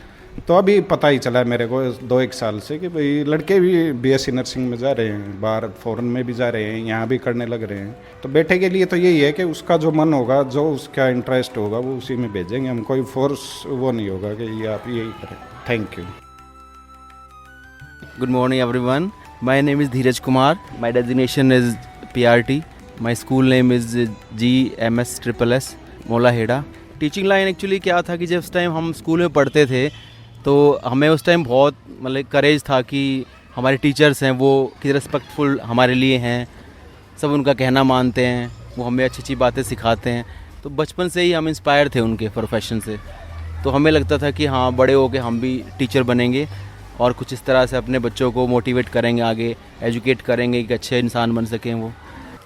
Speaker 12: तो अभी पता ही चला मेरे को 2-1 साल से कि भाई लड़के भी BSc नर्सिंग में जा रहे हैं, बाहर फॉरेन में भी जा रहे हैं, यहाँ भी करने लग रहे हैं। तो बेटे के लिए तो यही है कि उसका जो मन होगा, जो उसका इंटरेस्ट होगा वो उसी में भेजेंगे हम। कोई फोर्स वो नहीं होगा कि ये आप यही करें। Thank you.
Speaker 5: Good morning everyone. My name is Dheeraj Kumar. My designation is PRT. My school name is GMS मोला हेड़ा. टीचिंग लाइन एक्चुअली क्या था कि जब उस टाइम हम स्कूल में पढ़ते थे तो हमें उस टाइम बहुत मतलब करेज था कि हमारे टीचर्स हैं वो कितने रिस्पेक्टफुल हमारे लिए हैं, सब उनका कहना मानते हैं, वो हमें अच्छी अच्छी बातें सिखाते हैं. तो बचपन से ही हम इंस्पायर थे उनके प्रोफेशन से. तो हमें लगता था कि हाँ बड़े हो के हम भी टीचर बनेंगे और कुछ इस तरह से अपने बच्चों को मोटिवेट करेंगे, आगे एजुकेट करेंगे कि अच्छे इंसान बन सकें वो.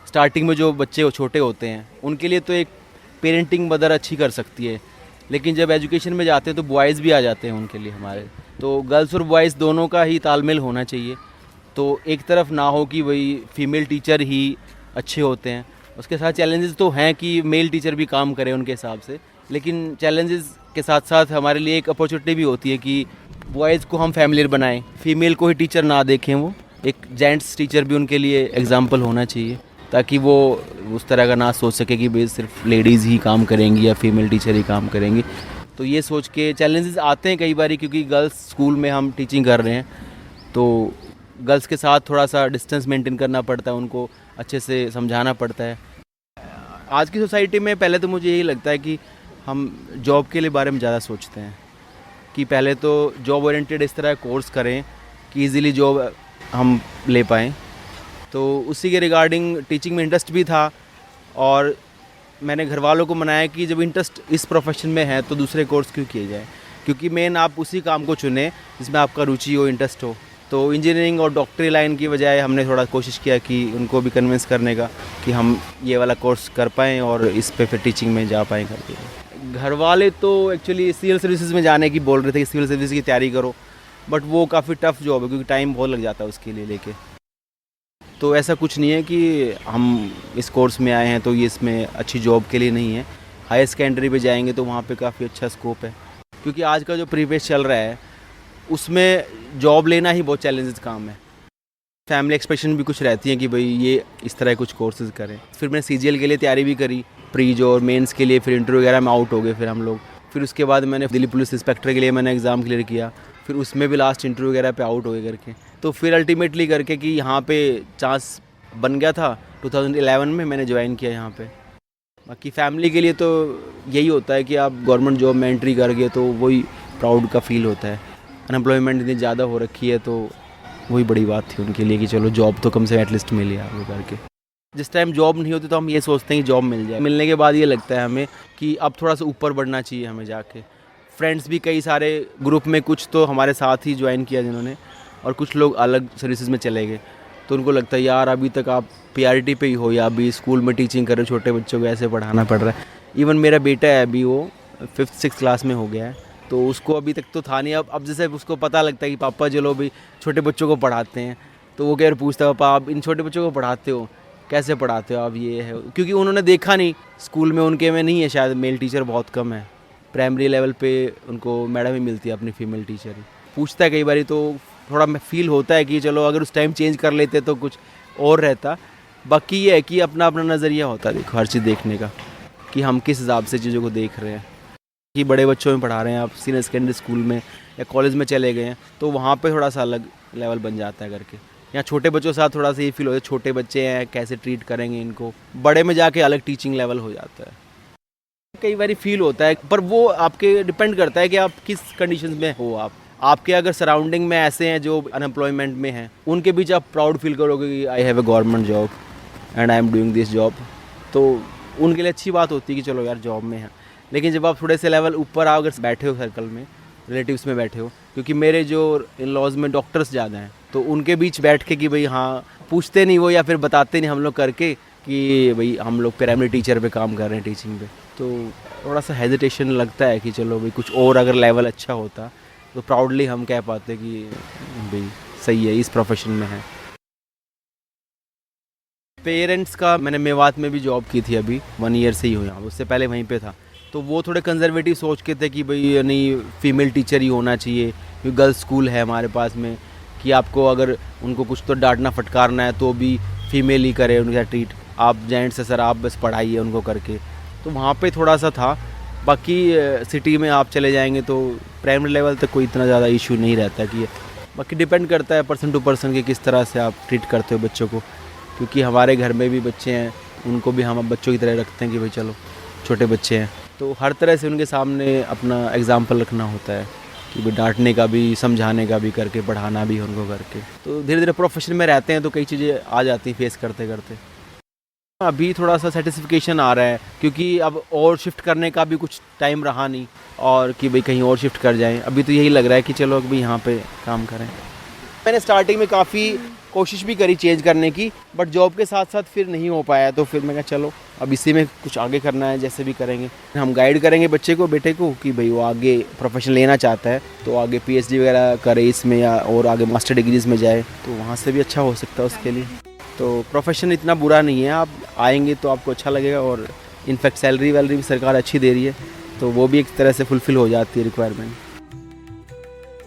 Speaker 5: स्टार्टिंग में जो बच्चे छोटे होते हैं उनके लिए तो एक पेरेंटिंग मदर अच्छी कर सकती है, लेकिन जब एजुकेशन में जाते हैं तो बॉयज़ भी आ जाते हैं उनके लिए हमारे. तो गर्ल्स और बॉयज़ दोनों का ही तालमेल होना चाहिए. तो एक तरफ ना हो कि वही फीमेल टीचर ही अच्छे होते हैं. उसके साथ चैलेंजेस तो हैं कि मेल टीचर भी काम करें उनके हिसाब से, लेकिन चैलेंजेस के साथ साथ हमारे लिए एक अपॉर्चुनिटी भी होती है कि बॉयज़ को हम फैमिलियर बनाएं, फीमेल को ही टीचर ना देखें. वो एक जेंट्स टीचर भी उनके लिए एग्जाम्पल होना चाहिए ताकि वो उस तरह का ना सोच सके कि भाई सिर्फ लेडीज़ ही काम करेंगी या फीमेल टीचर ही काम करेंगी. तो ये सोच के चैलेंजेस आते हैं कई बार, क्योंकि गर्ल्स स्कूल में हम टीचिंग कर रहे हैं तो गर्ल्स के साथ थोड़ा सा डिस्टेंस मेंटेन करना पड़ता है, उनको अच्छे से समझाना पड़ता है. आज की सोसाइटी में पहले तो मुझे यही लगता है कि हम जॉब के लिए बारे में ज़्यादा सोचते हैं कि पहले तो जॉब ओरिएंटेड इस तरह कोर्स करें कि इजीली जॉब हम ले पाएँ. तो उसी के रिगार्डिंग टीचिंग में इंटरेस्ट भी था और मैंने घर वालों को मनाया कि जब इंटरेस्ट इस प्रोफेशन में है तो दूसरे कोर्स क्यों किए जाए, क्योंकि मेन आप उसी काम को चुने जिसमें आपका रुचि हो, इंटरेस्ट हो. तो इंजीनियरिंग और डॉक्टरी लाइन की बजाय हमने थोड़ा कोशिश किया कि उनको भी कन्विंस करने का कि हम ये वाला कोर्स कर पाएँ और इस पे फिर टीचिंग में जा पाएँ करके. घर वाले तो एक्चुअली सिविल सर्विसेज में जाने की बोल रहे थे कि सिविल सर्विस की तैयारी करो, बट वो काफ़ी टफ जॉब है क्योंकि टाइम बहुत लग जाता है उसके लिए लेके. तो ऐसा कुछ नहीं है कि हम इस कोर्स में आए हैं तो ये इसमें अच्छी जॉब के लिए नहीं है. हायर सेकेंडरी पे जाएंगे तो वहाँ पे काफ़ी अच्छा स्कोप है, क्योंकि आज का जो प्रीवियस चल रहा है उसमें जॉब लेना ही बहुत चैलेंजेस काम है. फैमिली एक्सपेक्टेशन भी कुछ रहती है कि भाई ये इस तरह कुछ कोर्सेज करें. फिर मैंने CGL के लिए तैयारी भी करी, प्रीज और मेंस के लिए, फिर इंटरव्यू वगैरह में आउट हो गए फिर हम लोग. फिर उसके बाद मैंने दिल्ली पुलिस इंस्पेक्टर के लिए मैंने एग्ज़ाम क्लियर किया, फिर उसमें भी लास्ट इंटरव्यू वगैरह पे आउट हो गए करके. तो फिर अल्टीमेटली करके कि यहाँ पे चांस बन गया था 2011 में मैंने ज्वाइन किया यहाँ पे. बाकी फैमिली के लिए तो यही होता है कि आप गवर्नमेंट जॉब में एंट्री कर गए तो वही प्राउड का फील होता है. अनएम्प्लॉयमेंट इतनी ज़्यादा हो रखी है तो वही बड़ी बात थी उनके लिए कि चलो जॉब तो कम से एटलीस्ट मिली आगे करके. जिस टाइम जॉब नहीं होती तो हम ये सोचते हैं कि जॉब मिल जाए. मिलने के बाद ये लगता है हमें कि अब थोड़ा सा ऊपर बढ़ना चाहिए हमें जाके. फ्रेंड्स भी कई सारे ग्रुप में कुछ तो हमारे साथ ही ज्वाइन किया जिन्होंने, और कुछ लोग अलग सर्विसेज में चले गए. तो उनको लगता है यार अभी तक आप PRT पे ही हो या अभी स्कूल में टीचिंग कर रहे हो, छोटे बच्चों को ऐसे पढ़ाना पड़ रहा है. इवन मेरा बेटा है अभी वो 5th-6th क्लास में हो गया है, तो उसको अभी तक तो था नहीं. अब जैसे उसको पता लगता है कि पापा चलो भी छोटे बच्चों को पढ़ाते हैं, तो वो कह पूछता है पापा आप इन छोटे बच्चों को पढ़ाते हो, कैसे पढ़ाते हो आप, ये है. क्योंकि उन्होंने देखा नहीं स्कूल में उनके में नहीं है, शायद मेल टीचर बहुत कम है. प्राइमरी लेवल पे उनको मैडम ही मिलती है अपनी फीमेल टीचर ही. पूछता है कई बार तो थोड़ा फील होता है कि चलो अगर उस टाइम चेंज कर लेते तो कुछ और रहता. बाकी ये है कि अपना अपना नज़रिया होता है देखो हर चीज़ देखने का कि हम किस हिसाब से चीज़ों को देख रहे हैं. कि बड़े बच्चों में पढ़ा रहे हैं आप, सीनियर सेकेंडरी स्कूल में या कॉलेज में चले गए हैं तो वहाँ पे थोड़ा सा अलग लेवल बन जाता है करके. यहाँ छोटे बच्चों के साथ थोड़ा सा ये फील होता है छोटे बच्चे हैं कैसे ट्रीट करेंगे इनको. बड़े में जाके अलग टीचिंग लेवल हो जाता है. कई बार फील होता है, पर वो आपके डिपेंड करता है कि आप किस कंडीशंस में हो. आपके अगर सराउंडिंग में ऐसे हैं जो अनएम्प्लॉयमेंट में हैं, उनके बीच आप प्राउड फील करोगे कि I have a government job and I am doing this job, तो उनके लिए अच्छी बात होती है कि चलो यार जॉब में है. लेकिन जब आप थोड़े से लेवल ऊपर आओ, अगर बैठे हो सर्कल में, रिलेटिव्स में बैठे हो, क्योंकि मेरे जो इन लॉज में डॉक्टर्स ज़्यादा हैं, तो उनके बीच बैठ के कि भाई हाँ पूछते नहीं वो या फिर बताते नहीं हम लोग करके कि भाई हम लोग प्राइमरी टीचर पे काम कर रहे हैं टीचिंग पे, तो थोड़ा सा हेजिटेशन लगता है कि चलो भाई कुछ और अगर लेवल अच्छा होता तो प्राउडली हम कह पाते कि भाई सही है इस प्रोफेशन में है. पेरेंट्स का मैंने मेवात में भी जॉब की थी, अभी 1 ईयर से ही हो यहाँ, उससे पहले वहीं पे था. तो वो थोड़े कंजर्वेटिव सोच के थे कि भाई नहीं फीमेल टीचर ही होना चाहिए, क्योंकि गर्ल्स स्कूल है हमारे पास में, कि आपको अगर उनको कुछ तो डांटना फटकारना है तो भी फीमेल ही करे उनका ट्रीट. आप जेंट्स से सर आप बस पढ़ाइए उनको करके. तो वहाँ पे थोड़ा सा था. बाकी सिटी में आप चले जाएंगे तो प्राइमरी लेवल तक कोई इतना ज़्यादा इशू नहीं रहता कि
Speaker 9: बाकी डिपेंड करता है पर्सन टू पर्सन कि किस तरह से आप ट्रीट करते हो बच्चों को, क्योंकि हमारे घर में भी बच्चे हैं, उनको भी हम अब बच्चों की तरह रखते हैं कि भाई चलो छोटे बच्चे हैं, तो हर तरह से उनके सामने अपना एग्जाम्पल रखना होता है कि भाई डांटने का भी, समझाने का भी करके, पढ़ाना भी उनको करके। तो धीरे धीरे प्रोफेशन में रहते हैं तो कई चीज़ें आ जाती हैं फेस करते करते। अभी थोड़ा सा सेटिस्फिकेशन आ रहा है क्योंकि अब और शिफ्ट करने का भी कुछ टाइम रहा नहीं, और कि भाई कहीं और शिफ्ट कर जाएं। अभी तो यही लग रहा है कि चलो अभी यहाँ पे काम करें। मैंने स्टार्टिंग में काफ़ी कोशिश भी करी चेंज करने की, बट जॉब के साथ साथ फिर नहीं हो पाया, तो फिर मैं कहा चलो अब इसी में कुछ आगे करना है, जैसे भी करेंगे। हम गाइड करेंगे बच्चे को, बेटे को, कि भाई वो आगे प्रोफेशन लेना चाहता है तो आगे PhD वगैरह करे इसमें, या और आगे मास्टर डिग्रीज में जाए, तो वहाँ से भी अच्छा हो सकता है उसके लिए। तो प्रोफेशन इतना बुरा नहीं है, आप आएंगे तो आपको अच्छा लगेगा, और इनफैक्ट सैलरी वैलरी भी सरकार अच्छी दे रही है, तो वो भी एक तरह से फुलफिल हो जाती है रिक्वायरमेंट।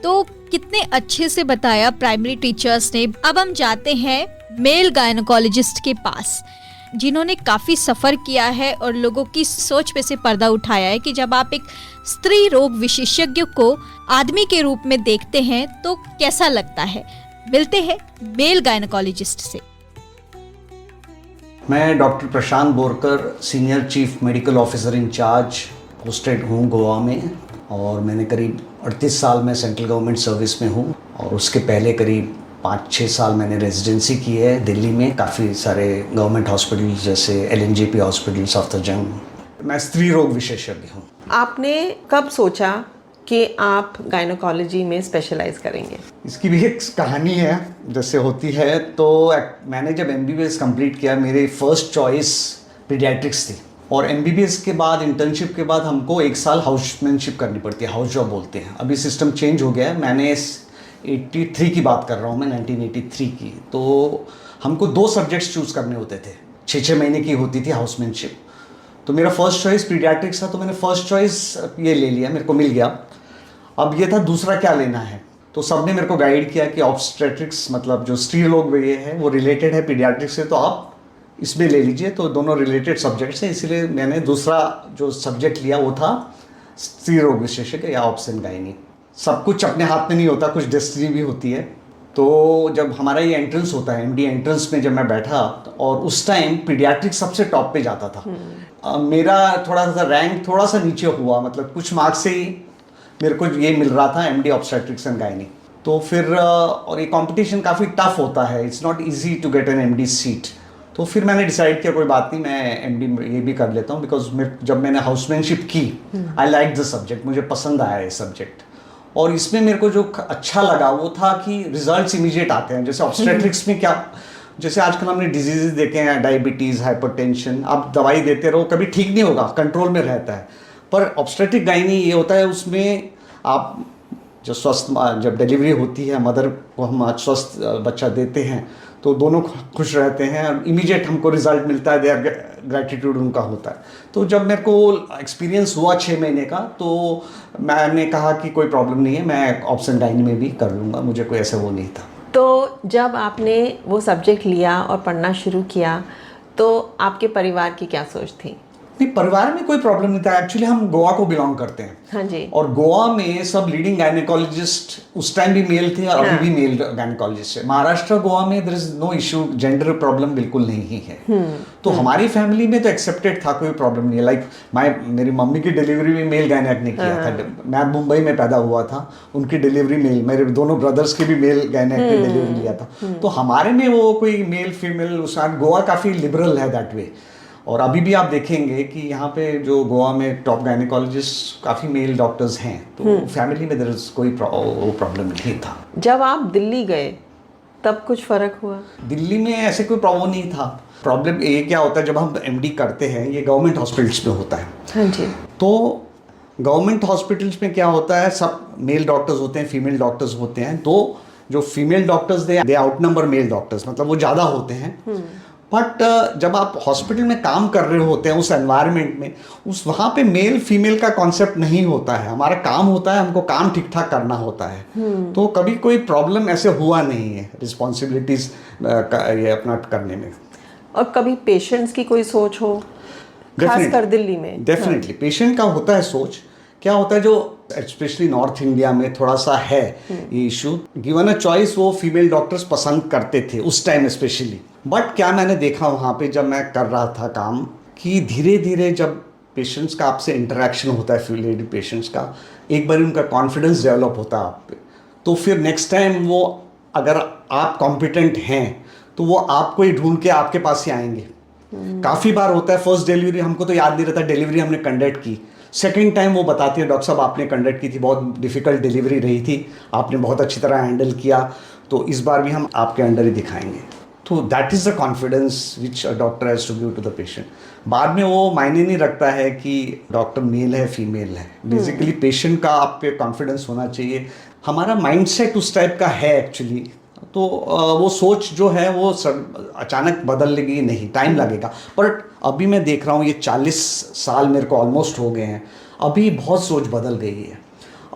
Speaker 3: तो कितने अच्छे से बताया प्राइमरी टीचर्स ने। अब हम जाते हैं मेल गायनोकोलॉजिस्ट के पास, जिन्होंने काफ़ी सफ़र किया है और लोगों की सोच पे से पर्दा उठाया है कि जब आप एक स्त्री रोग विशेषज्ञ को आदमी के रूप में देखते हैं तो कैसा लगता है। मिलते हैं मेल गायनोकोलॉजिस्ट से।
Speaker 13: मैं doctor Prashant Borkar, senior chief medical officer incharge, posted हूँ गोवा में, और मैंने करीब 38 साल में सेंट्रल गवर्नमेंट सर्विस में हूँ, और उसके पहले करीब 5-6 साल मैंने रेजिडेंसी की है दिल्ली में, काफ़ी सारे गवर्नमेंट हॉस्पिटल जैसे LNJP हॉस्पिटल, सफदरजंग। मैं स्त्री रोग विशेषज्ञ हूँ।
Speaker 14: आपने कब सोचा कि आप गायनोकोलॉजी में स्पेशलाइज करेंगे?
Speaker 13: इसकी भी एक कहानी है जैसे होती है। तो मैंने जब MBBS कंप्लीट किया, मेरी फर्स्ट चॉइस पीडियाट्रिक्स थी, और MBBS के बाद इंटर्नशिप के बाद हमको 1 साल हाउसमैनशिप करनी पड़ती है, हाउस जॉब बोलते हैं। अभी सिस्टम चेंज हो गया है, मैंने 83 की बात कर रहा हूँ मैं, 1983 की। तो हमको 2 सब्जेक्ट्स चूज़ करने होते थे, 6-6 महीने की होती थी हाउसमैनशिप। तो मेरा फर्स्ट चॉइस पीडियाट्रिक्स था, तो मैंने फर्स्ट चॉइस ये ले लिया, मेरे को मिल गया। अब ये था दूसरा क्या लेना है, तो सबने मेरे को गाइड किया कि ऑब्स्टेट्रिक्स, मतलब जो स्त्री रोग ये है वो रिलेटेड है पीडियाट्रिक्स से, तो आप इसमें ले लीजिए। तो दोनों रिलेटेड सब्जेक्ट्स हैं, इसलिए मैंने दूसरा जो सब्जेक्ट लिया वो था स्त्री रोग विशेषज्ञ या ऑब्स एंड गायनी। सब कुछ अपने हाथ में नहीं होता, कुछ डेस्टिनी भी होती है। तो जब हमारा ये एंट्रेंस होता है, MD एंट्रेंस में जब मैं बैठा, और उस टाइम पीडियाट्रिक्स सबसे टॉप पे जाता था। मेरा थोड़ा सा रैंक थोड़ा सा नीचे हुआ, मतलब कुछ मार्क्स से ही मेरे को ये मिल रहा था MD ऑब्स्टेट्रिक्स एंड गायनी। तो फिर और ये कंपटीशन काफ़ी टफ होता है, it's not easy to get an MD seat. तो फिर मैंने डिसाइड किया कोई बात नहीं, मैं MD ये भी कर लेता हूँ, बिकॉज जब मैंने हाउसमैनशिप की, आई लाइक द सब्जेक्ट, मुझे पसंद आया ये सब्जेक्ट। और इसमें मेरे को जो अच्छा लगा वो था कि रिजल्ट्स इमीडिएट आते हैं। जैसे ऑब्स्टेट्रिक्स में क्या, जैसे आजकल हमने डिजीजेज देखे हैं, डायबिटीज़, हाइपरटेंशन, आप दवाई देते रहो कभी ठीक नहीं होगा, कंट्रोल में रहता है। पर ऑब्स्टेट्रिक गायनी ये होता है, उसमें आप जो स्वस्थ, जब डिलीवरी होती है मदर को हम स्वस्थ बच्चा देते हैं तो दोनों खुश रहते हैं, और इमीडिएट हमको रिजल्ट मिलता है, देयर ग्रैटिट्यूड उनका होता है। तो जब मेरे को एक्सपीरियंस हुआ 6 महीने का, तो मैंने कहा कि कोई प्रॉब्लम नहीं है, मैं ऑब्स एंड गायनी में भी कर लूँगा, मुझे कोई ऐसा वो नहीं था।
Speaker 14: तो जब आपने वो सब्जेक्ट लिया और पढ़ना शुरू किया, तो आपके परिवार की क्या सोच थी?
Speaker 13: नहीं, परिवार में कोई प्रॉब्लम नहीं था। एक्चुअली हम गोवा को बिलोंग करते हैं।
Speaker 14: हाँ जी।
Speaker 13: और गोवा में सब लीडिंग गायनेकोलॉजिस्ट उस टाइम भी मेल थे, और अभी भी मेल गायनेकोलॉजिस्ट है। महाराष्ट्र, गोवा में there is no issue, gender problem बिल्कुल नहीं है। तो हमारी फैमिली में तो एक्सेप्टेड था, कोई प्रॉब्लम नहीं है। लाइक मेरी मम्मी की डिलीवरी भी मेल गायनेक ने किया था। मैं मुंबई में पैदा हुआ था, उनकी डिलीवरी मेल, मेरे दोनों ब्रदर्स की भी मेल गायनेक ने डिलीवरी लिया था। तो हमारे में वो कोई मेल फीमेल, उस गोवा काफ़ी लिबरल है दैट वे। और अभी भी आप देखेंगे कि यहाँ पे जो गोवा में टॉप गायनेकोलॉजिस्ट काफ़ी मेल डॉक्टर्स हैं, तो फैमिली में देयर इज कोई प्रॉब्लम नहीं था।
Speaker 14: जब आप दिल्ली गए तब कुछ फ़र्क हुआ?
Speaker 13: दिल्ली में ऐसे कोई प्रॉब्लम नहीं था। प्रॉब्लम ये क्या होता है, जब हम MD करते हैं, ये गवर्नमेंट हॉस्पिटल्स में होता है।
Speaker 14: हाँ जी।
Speaker 13: तो गवर्नमेंट हॉस्पिटल्स में क्या होता है, सब मेल डॉक्टर्स होते हैं, फीमेल डॉक्टर्स होते हैं। तो जो female doctors they outnumber male doctors, मतलब वो ज़्यादा होते हैं। बट जब आप हॉस्पिटल में काम कर रहे होते हैं उस एनवायरनमेंट में, उस वहाँ पे मेल फीमेल का कॉन्सेप्ट नहीं होता है। हमारा काम होता है, हमको काम ठीक ठाक करना होता है। तो कभी कोई प्रॉब्लम ऐसे हुआ नहीं है रिस्पॉन्सिबिलिटीज़ ये अपना करने में।
Speaker 14: और कभी पेशेंट्स की कोई सोच हो, खासकर दिल्ली में?
Speaker 13: डेफिनेटली पेशेंट का होता है सोच। क्या होता है, जो स्पेशली नॉर्थ इंडिया में थोड़ा सा है ये इशू। गिवन अ चॉइस वो फीमेल डॉक्टर्स पसंद करते थे उस टाइम स्पेशली। बट क्या मैंने देखा वहाँ पे जब मैं कर रहा था काम, कि धीरे धीरे जब पेशेंट्स का आपसे इंटरेक्शन होता है, लेडी पेशेंट्स का, एक बार उनका कॉन्फिडेंस डेवलप होता है आप पे, तो फिर नेक्स्ट टाइम वो, अगर आप कॉम्पिटेंट हैं तो वो आपको ही ढूंढ के आपके पास ही आएंगे। काफ़ी बार होता है फर्स्ट डिलीवरी हमको तो याद नहीं रहता डिलीवरी हमने कंडक्ट की, सेकेंड टाइम वो बताती है डॉक्टर साहब आपने कंडक्ट की थी, बहुत डिफ़िकल्ट डिलीवरी रही थी, आपने बहुत अच्छी तरह हैंडल किया, तो इस बार भी हम आपके अंडर ही दिखाएंगे। तो that is the confidence which a doctor has to give to the patient. बाद में वो मायने नहीं रखता है कि डॉक्टर मेल है फीमेल है, बेसिकली पेशेंट का आप पे कॉन्फिडेंस होना चाहिए। हमारा माइंडसेट उस टाइप का है एक्चुअली, तो वो सोच जो है वो अचानक बदलने नहीं, टाइम लगेगा। पर अभी मैं देख रहा हूँ ये 40 साल मेरे को ऑलमोस्ट हो गए हैं, अभी बहुत सोच बदल गई है।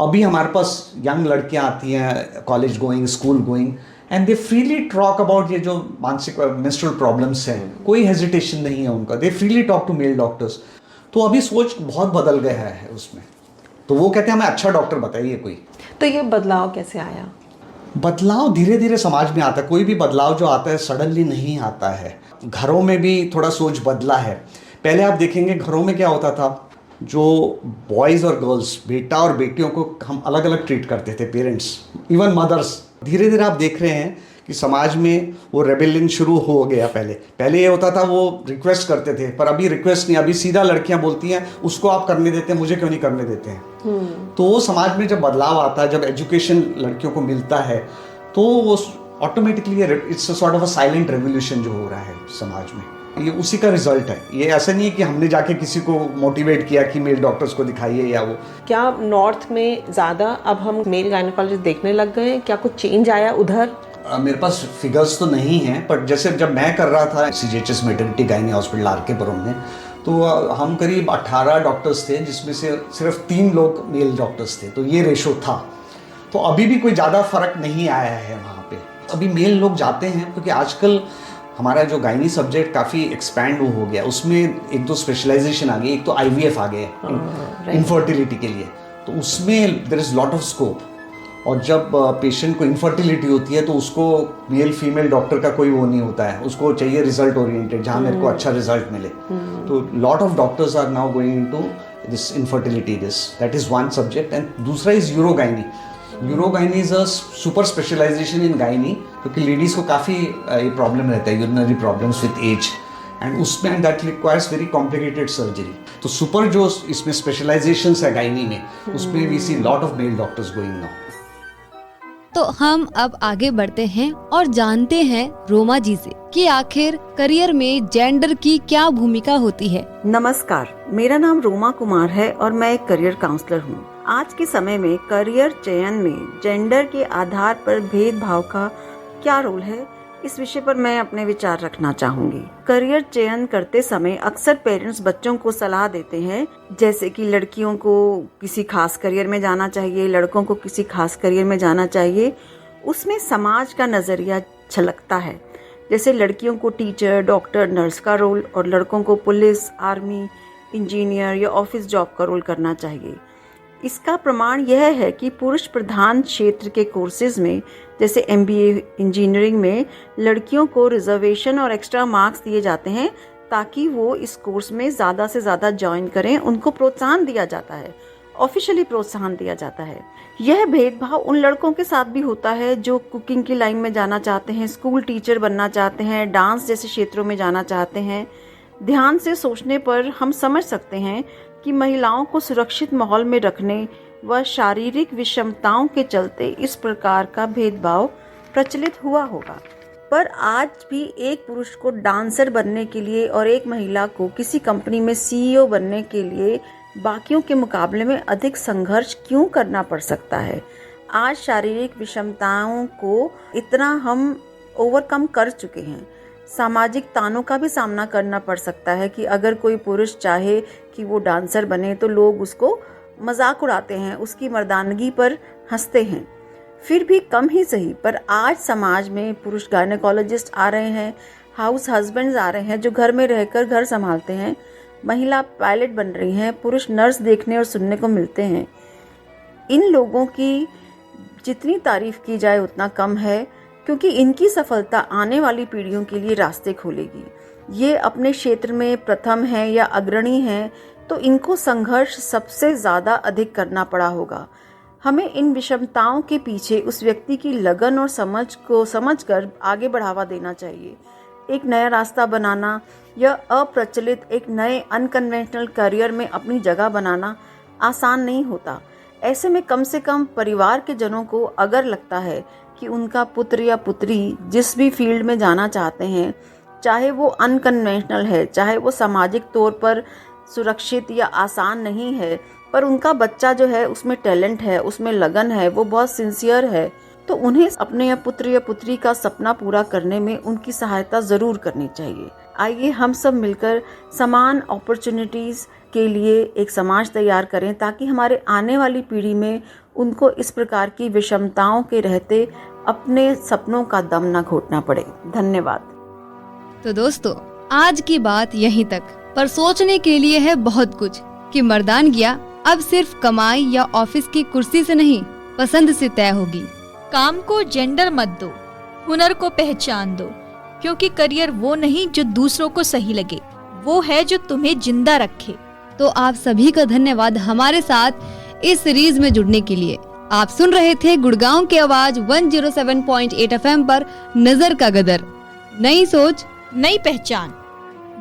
Speaker 13: अभी हमारे पास यंग लड़कियाँ आती हैं college going, school going, and they freely talk about ये जो मानसिक मेंस्ट्रुअल प्रॉब्लम्स हैं, कोई हेजिटेशन नहीं है उनका, they freely talk to male doctors. तो अभी सोच बहुत बदल गया है उसमें, तो वो कहते हैं हमें अच्छा डॉक्टर बताइए कोई।
Speaker 14: तो ये बदलाव कैसे आया?
Speaker 13: बदलाव धीरे धीरे समाज में आता है, कोई भी बदलाव जो आता है सडनली नहीं आता है। घरों में भी थोड़ा सोच बदला है। पहले आप देखेंगे घरों में क्या होता था, जो बॉयज़ और गर्ल्स, बेटा और बेटियों को हम अलग अलग ट्रीट करते थे, पेरेंट्स, इवन मदर्स। धीरे धीरे आप देख रहे हैं कि समाज में वो रेबेलियन शुरू हो गया। पहले ये होता था वो रिक्वेस्ट करते थे, पर अभी रिक्वेस्ट नहीं, अभी सीधा लड़कियां बोलती हैं उसको आप करने देते हैं, मुझे क्यों नहीं करने देते हैं। तो वो समाज में जब बदलाव आता है, जब एजुकेशन लड़कियों को मिलता है, तो वो automatically it's sort of a silent revolution जो हो रहा है समाज में, ये उसी का रिजल्ट है। ये ऐसा नहीं है कि हमने जाके किसी को मोटिवेट किया कि मेल डॉक्टर्स को दिखाइए या वो।
Speaker 14: क्या नॉर्थ में ज़्यादा अब हम मेल गायनेकोलॉजिस्ट देखने लग गए हैं? क्या कुछ चेंज आया उधर?
Speaker 13: मेरे पास फिगर्स तो नहीं हैं, पर जैसे जब मैं कर रहा था CGHS मैटरनिटी गायनी हॉस्पिटल RK-पुरम में, तो हम करीब 18 डॉक्टर्स थे, जिसमें से सिर्फ 3 लोग मेल डॉक्टर्स थे, तो ये रेशो था। तो अभी भी कोई ज़्यादा फर्क नहीं आया है वहाँ पे, अभी मेल लोग जाते हैं, क्योंकि आजकल हमारा जो गायनी सब्जेक्ट काफ़ी एक्सपैंड हो गया, उसमें 1-2 स्पेशलाइजेशन आ गई। एक तो IVF आ गए इनफर्टिलिटी के लिए, तो उसमें there is lot of scope. और जब पेशेंट को इनफर्टिलिटी होती है तो उसको मेल फीमेल डॉक्टर का कोई वो नहीं होता है, उसको चाहिए रिजल्ट ओरिएंटेड, जहाँ मेरे को अच्छा रिजल्ट मिले। तो lot of doctors are now going into this infertility, that is one subject. And दूसरा is urogynae. Urogynae is a super specialisation in gynae, क्योंकि लेडीज़ को काफ़ी ये प्रॉब्लम रहता है, urinary problems with age, and उसमें that requires very complicated surgery. तो super जो इसमें स्पेशलाइजेशंस है गायनी में, उसमें we see lot of male doctors going now.
Speaker 2: तो हम अब आगे बढ़ते हैं और जानते हैं रोमा जी से कि आखिर करियर में जेंडर की क्या भूमिका होती है।
Speaker 15: नमस्कार, मेरा नाम रोमा कुमार है और मैं एक करियर काउंसलर हूँ। आज के समय में करियर चयन में जेंडर के आधार पर भेदभाव का क्या रोल है, इस विषय पर मैं अपने विचार रखना चाहूँगी। करियर चयन करते समय अक्सर पेरेंट्स बच्चों को सलाह देते हैं, जैसे कि लड़कियों को किसी खास करियर में जाना चाहिए, लड़कों को किसी खास करियर में जाना चाहिए। उसमें समाज का नज़रिया छलकता है, जैसे लड़कियों को टीचर, डॉक्टर, नर्स का रोल और लड़कों को पुलिस, आर्मी, इंजीनियर या ऑफिस जॉब का रोल करना चाहिए। इसका प्रमाण यह है कि पुरुष प्रधान क्षेत्र के कोर्सेज में, जैसे MBA इंजीनियरिंग में, लड़कियों को रिजर्वेशन और एक्स्ट्रा मार्क्स दिए जाते हैं ताकि वो इस कोर्स में ज़्यादा से ज़्यादा ज्वाइन करें। उनको प्रोत्साहन दिया जाता है, ऑफिशियली प्रोत्साहन दिया जाता है। यह भेदभाव उन लड़कों के साथ भी होता है जो कुकिंग की लाइन में जाना चाहते हैं, स्कूल टीचर बनना चाहते हैं, डांस जैसे क्षेत्रों में जाना चाहते हैं। ध्यान से सोचने पर हम समझ सकते हैं कि महिलाओं को सुरक्षित माहौल में रखने व शारीरिक विषमताओं के चलते इस प्रकार का भेदभाव प्रचलित हुआ होगा। पर आज भी एक पुरुष को डांसर बनने के लिए और एक महिला को किसी कंपनी में CEO बनने के लिए बाकियों के मुकाबले में अधिक संघर्ष क्यों करना पड़ सकता है? आज शारीरिक विषमताओं को इतना हम ओवरकम कर चुके हैं। सामाजिक तानों का भी सामना करना पड़ सकता है कि अगर कोई पुरुष चाहे कि वो डांसर बने तो लोग उसको मजाक उड़ाते हैं, उसकी मर्दानगी पर हंसते हैं। फिर भी कम ही सही, पर आज समाज में पुरुष गायनेकोलॉजिस्ट आ रहे हैं, हाउस हस्बैंड्स आ रहे हैं जो घर में रहकर घर संभालते हैं, महिला पायलट बन रही हैं, पुरुष नर्स देखने और सुनने को मिलते हैं। इन लोगों की जितनी तारीफ की जाए उतना कम है, क्योंकि इनकी सफलता आने वाली पीढ़ियों के लिए रास्ते खोलेगी। ये अपने क्षेत्र में प्रथम है या अग्रणी है, तो इनको संघर्ष सबसे ज़्यादा अधिक करना पड़ा होगा। हमें इन विषमताओं के पीछे उस व्यक्ति की लगन और समझ को समझकर आगे बढ़ावा देना चाहिए। एक नया रास्ता बनाना या अप्रचलित एक नए अनकन्वेंशनल करियर में अपनी जगह बनाना आसान नहीं होता। ऐसे में कम से कम परिवार के जनों को अगर लगता है कि उनका पुत्र या पुत्री जिस भी फील्ड में जाना चाहते हैं, चाहे वो अनकन्वेंशनल है, चाहे वो सामाजिक तौर पर सुरक्षित या आसान नहीं है, पर उनका बच्चा जो है उसमें टैलेंट है, उसमें लगन है, वो बहुत सिंसियर है, तो उन्हें अपने पुत्र या पुत्री का सपना पूरा करने में उनकी सहायता ज़रूर करनी चाहिए। आइए हम सब मिलकर समान अपॉर्चुनिटीज़ के लिए एक समाज तैयार करें, ताकि हमारे आने वाली पीढ़ी में उनको इस प्रकार की विषमताओं के रहते अपने सपनों का दम न घोटना पड़े। धन्यवाद।
Speaker 2: तो दोस्तों, आज की बात यहीं तक, पर सोचने के लिए है बहुत कुछ कि मर्दानगियां अब सिर्फ कमाई या ऑफिस की कुर्सी से नहीं, पसंद से तय होगी।
Speaker 3: काम को जेंडर मत दो, हुनर को पहचान दो, क्योंकि करियर वो नहीं जो दूसरों को सही लगे, वो है जो तुम्हें जिंदा रखे।
Speaker 2: तो आप सभी का धन्यवाद हमारे साथ इस सीरीज में जुड़ने के लिए। आप सुन रहे थे गुड़गांव की आवाज 107.8 FM पर नजर का गदर, नई सोच
Speaker 3: नई पहचान।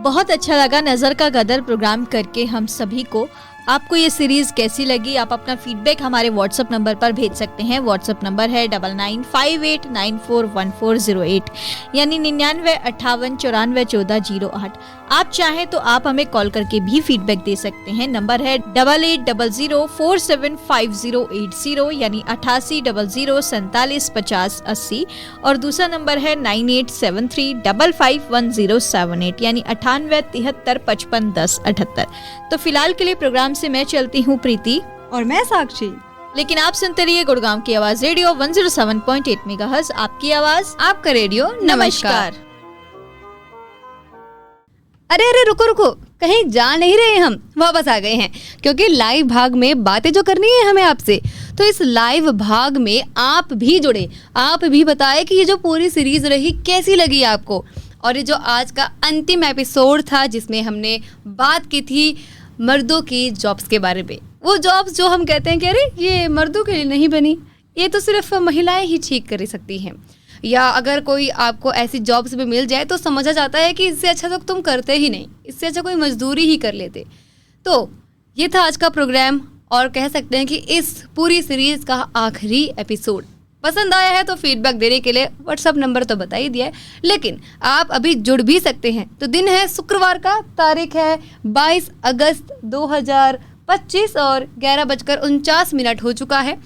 Speaker 3: बहुत अच्छा लगा नजर का गदर प्रोग्राम करके हम सभी को। आपको ये सीरीज कैसी लगी, आप अपना फीडबैक हमारे व्हाट्सएप नंबर पर भेज सकते हैं। व्हाट्सएप नंबर है 9958941408 यानी 9958941408। आप चाहें तो आप हमें कॉल करके भी फीडबैक दे सकते हैं। नंबर है 8800475080 यानी 8800475080 और दूसरा नंबर है 9873551078 यानी 9873551078। तो फिलहाल के लिए प्रोग्राम से मैं चलती हूँ प्रीति
Speaker 2: और मैं साक्षी,
Speaker 3: लेकिन आप सुनते रहिए गुड़गांव की आवाज रेडियो 107.8 मेगाहर्ट्ज, आपकी आवाज
Speaker 2: आपका रेडियो।
Speaker 3: नमस्कार।
Speaker 2: अरे अरे रुको रुको, कहीं जा नहीं रहे, हम वापस आ गए हैं, क्योंकि लाइव भाग में बातें जो करनी है हमें आपसे, तो इस लाइव भाग में आप भी जुड़े, आप भी बताएं कि ये जो पूरी सीरीज रही कैसी लगी आपको। और ये जो आज का अंतिम एपिसोड था जिसमें हमने बात की थी मर्दों की जॉब्स के बारे में, वो जॉब्स जो हम कहते हैं कि अरे ये मर्दों के लिए नहीं बनी, ये तो सिर्फ महिलाएं ही ठीक कर सकती हैं, या अगर कोई आपको ऐसी जॉब्स में मिल जाए तो समझा जाता है कि इससे अच्छा तो तुम करते ही नहीं, इससे अच्छा कोई मजदूरी ही कर लेते। तो ये था आज का प्रोग्राम, और कह सकते हैं कि इस पूरी सीरीज का आखिरी एपिसोड। पसंद आया है तो फीडबैक देने के लिए व्हाट्सअप नंबर तो बता ही दिया है, लेकिन आप अभी जुड़ भी सकते हैं। तो दिन है शुक्रवार का, तारीख है 22 अगस्त 2025 और 11:49 हो चुका है।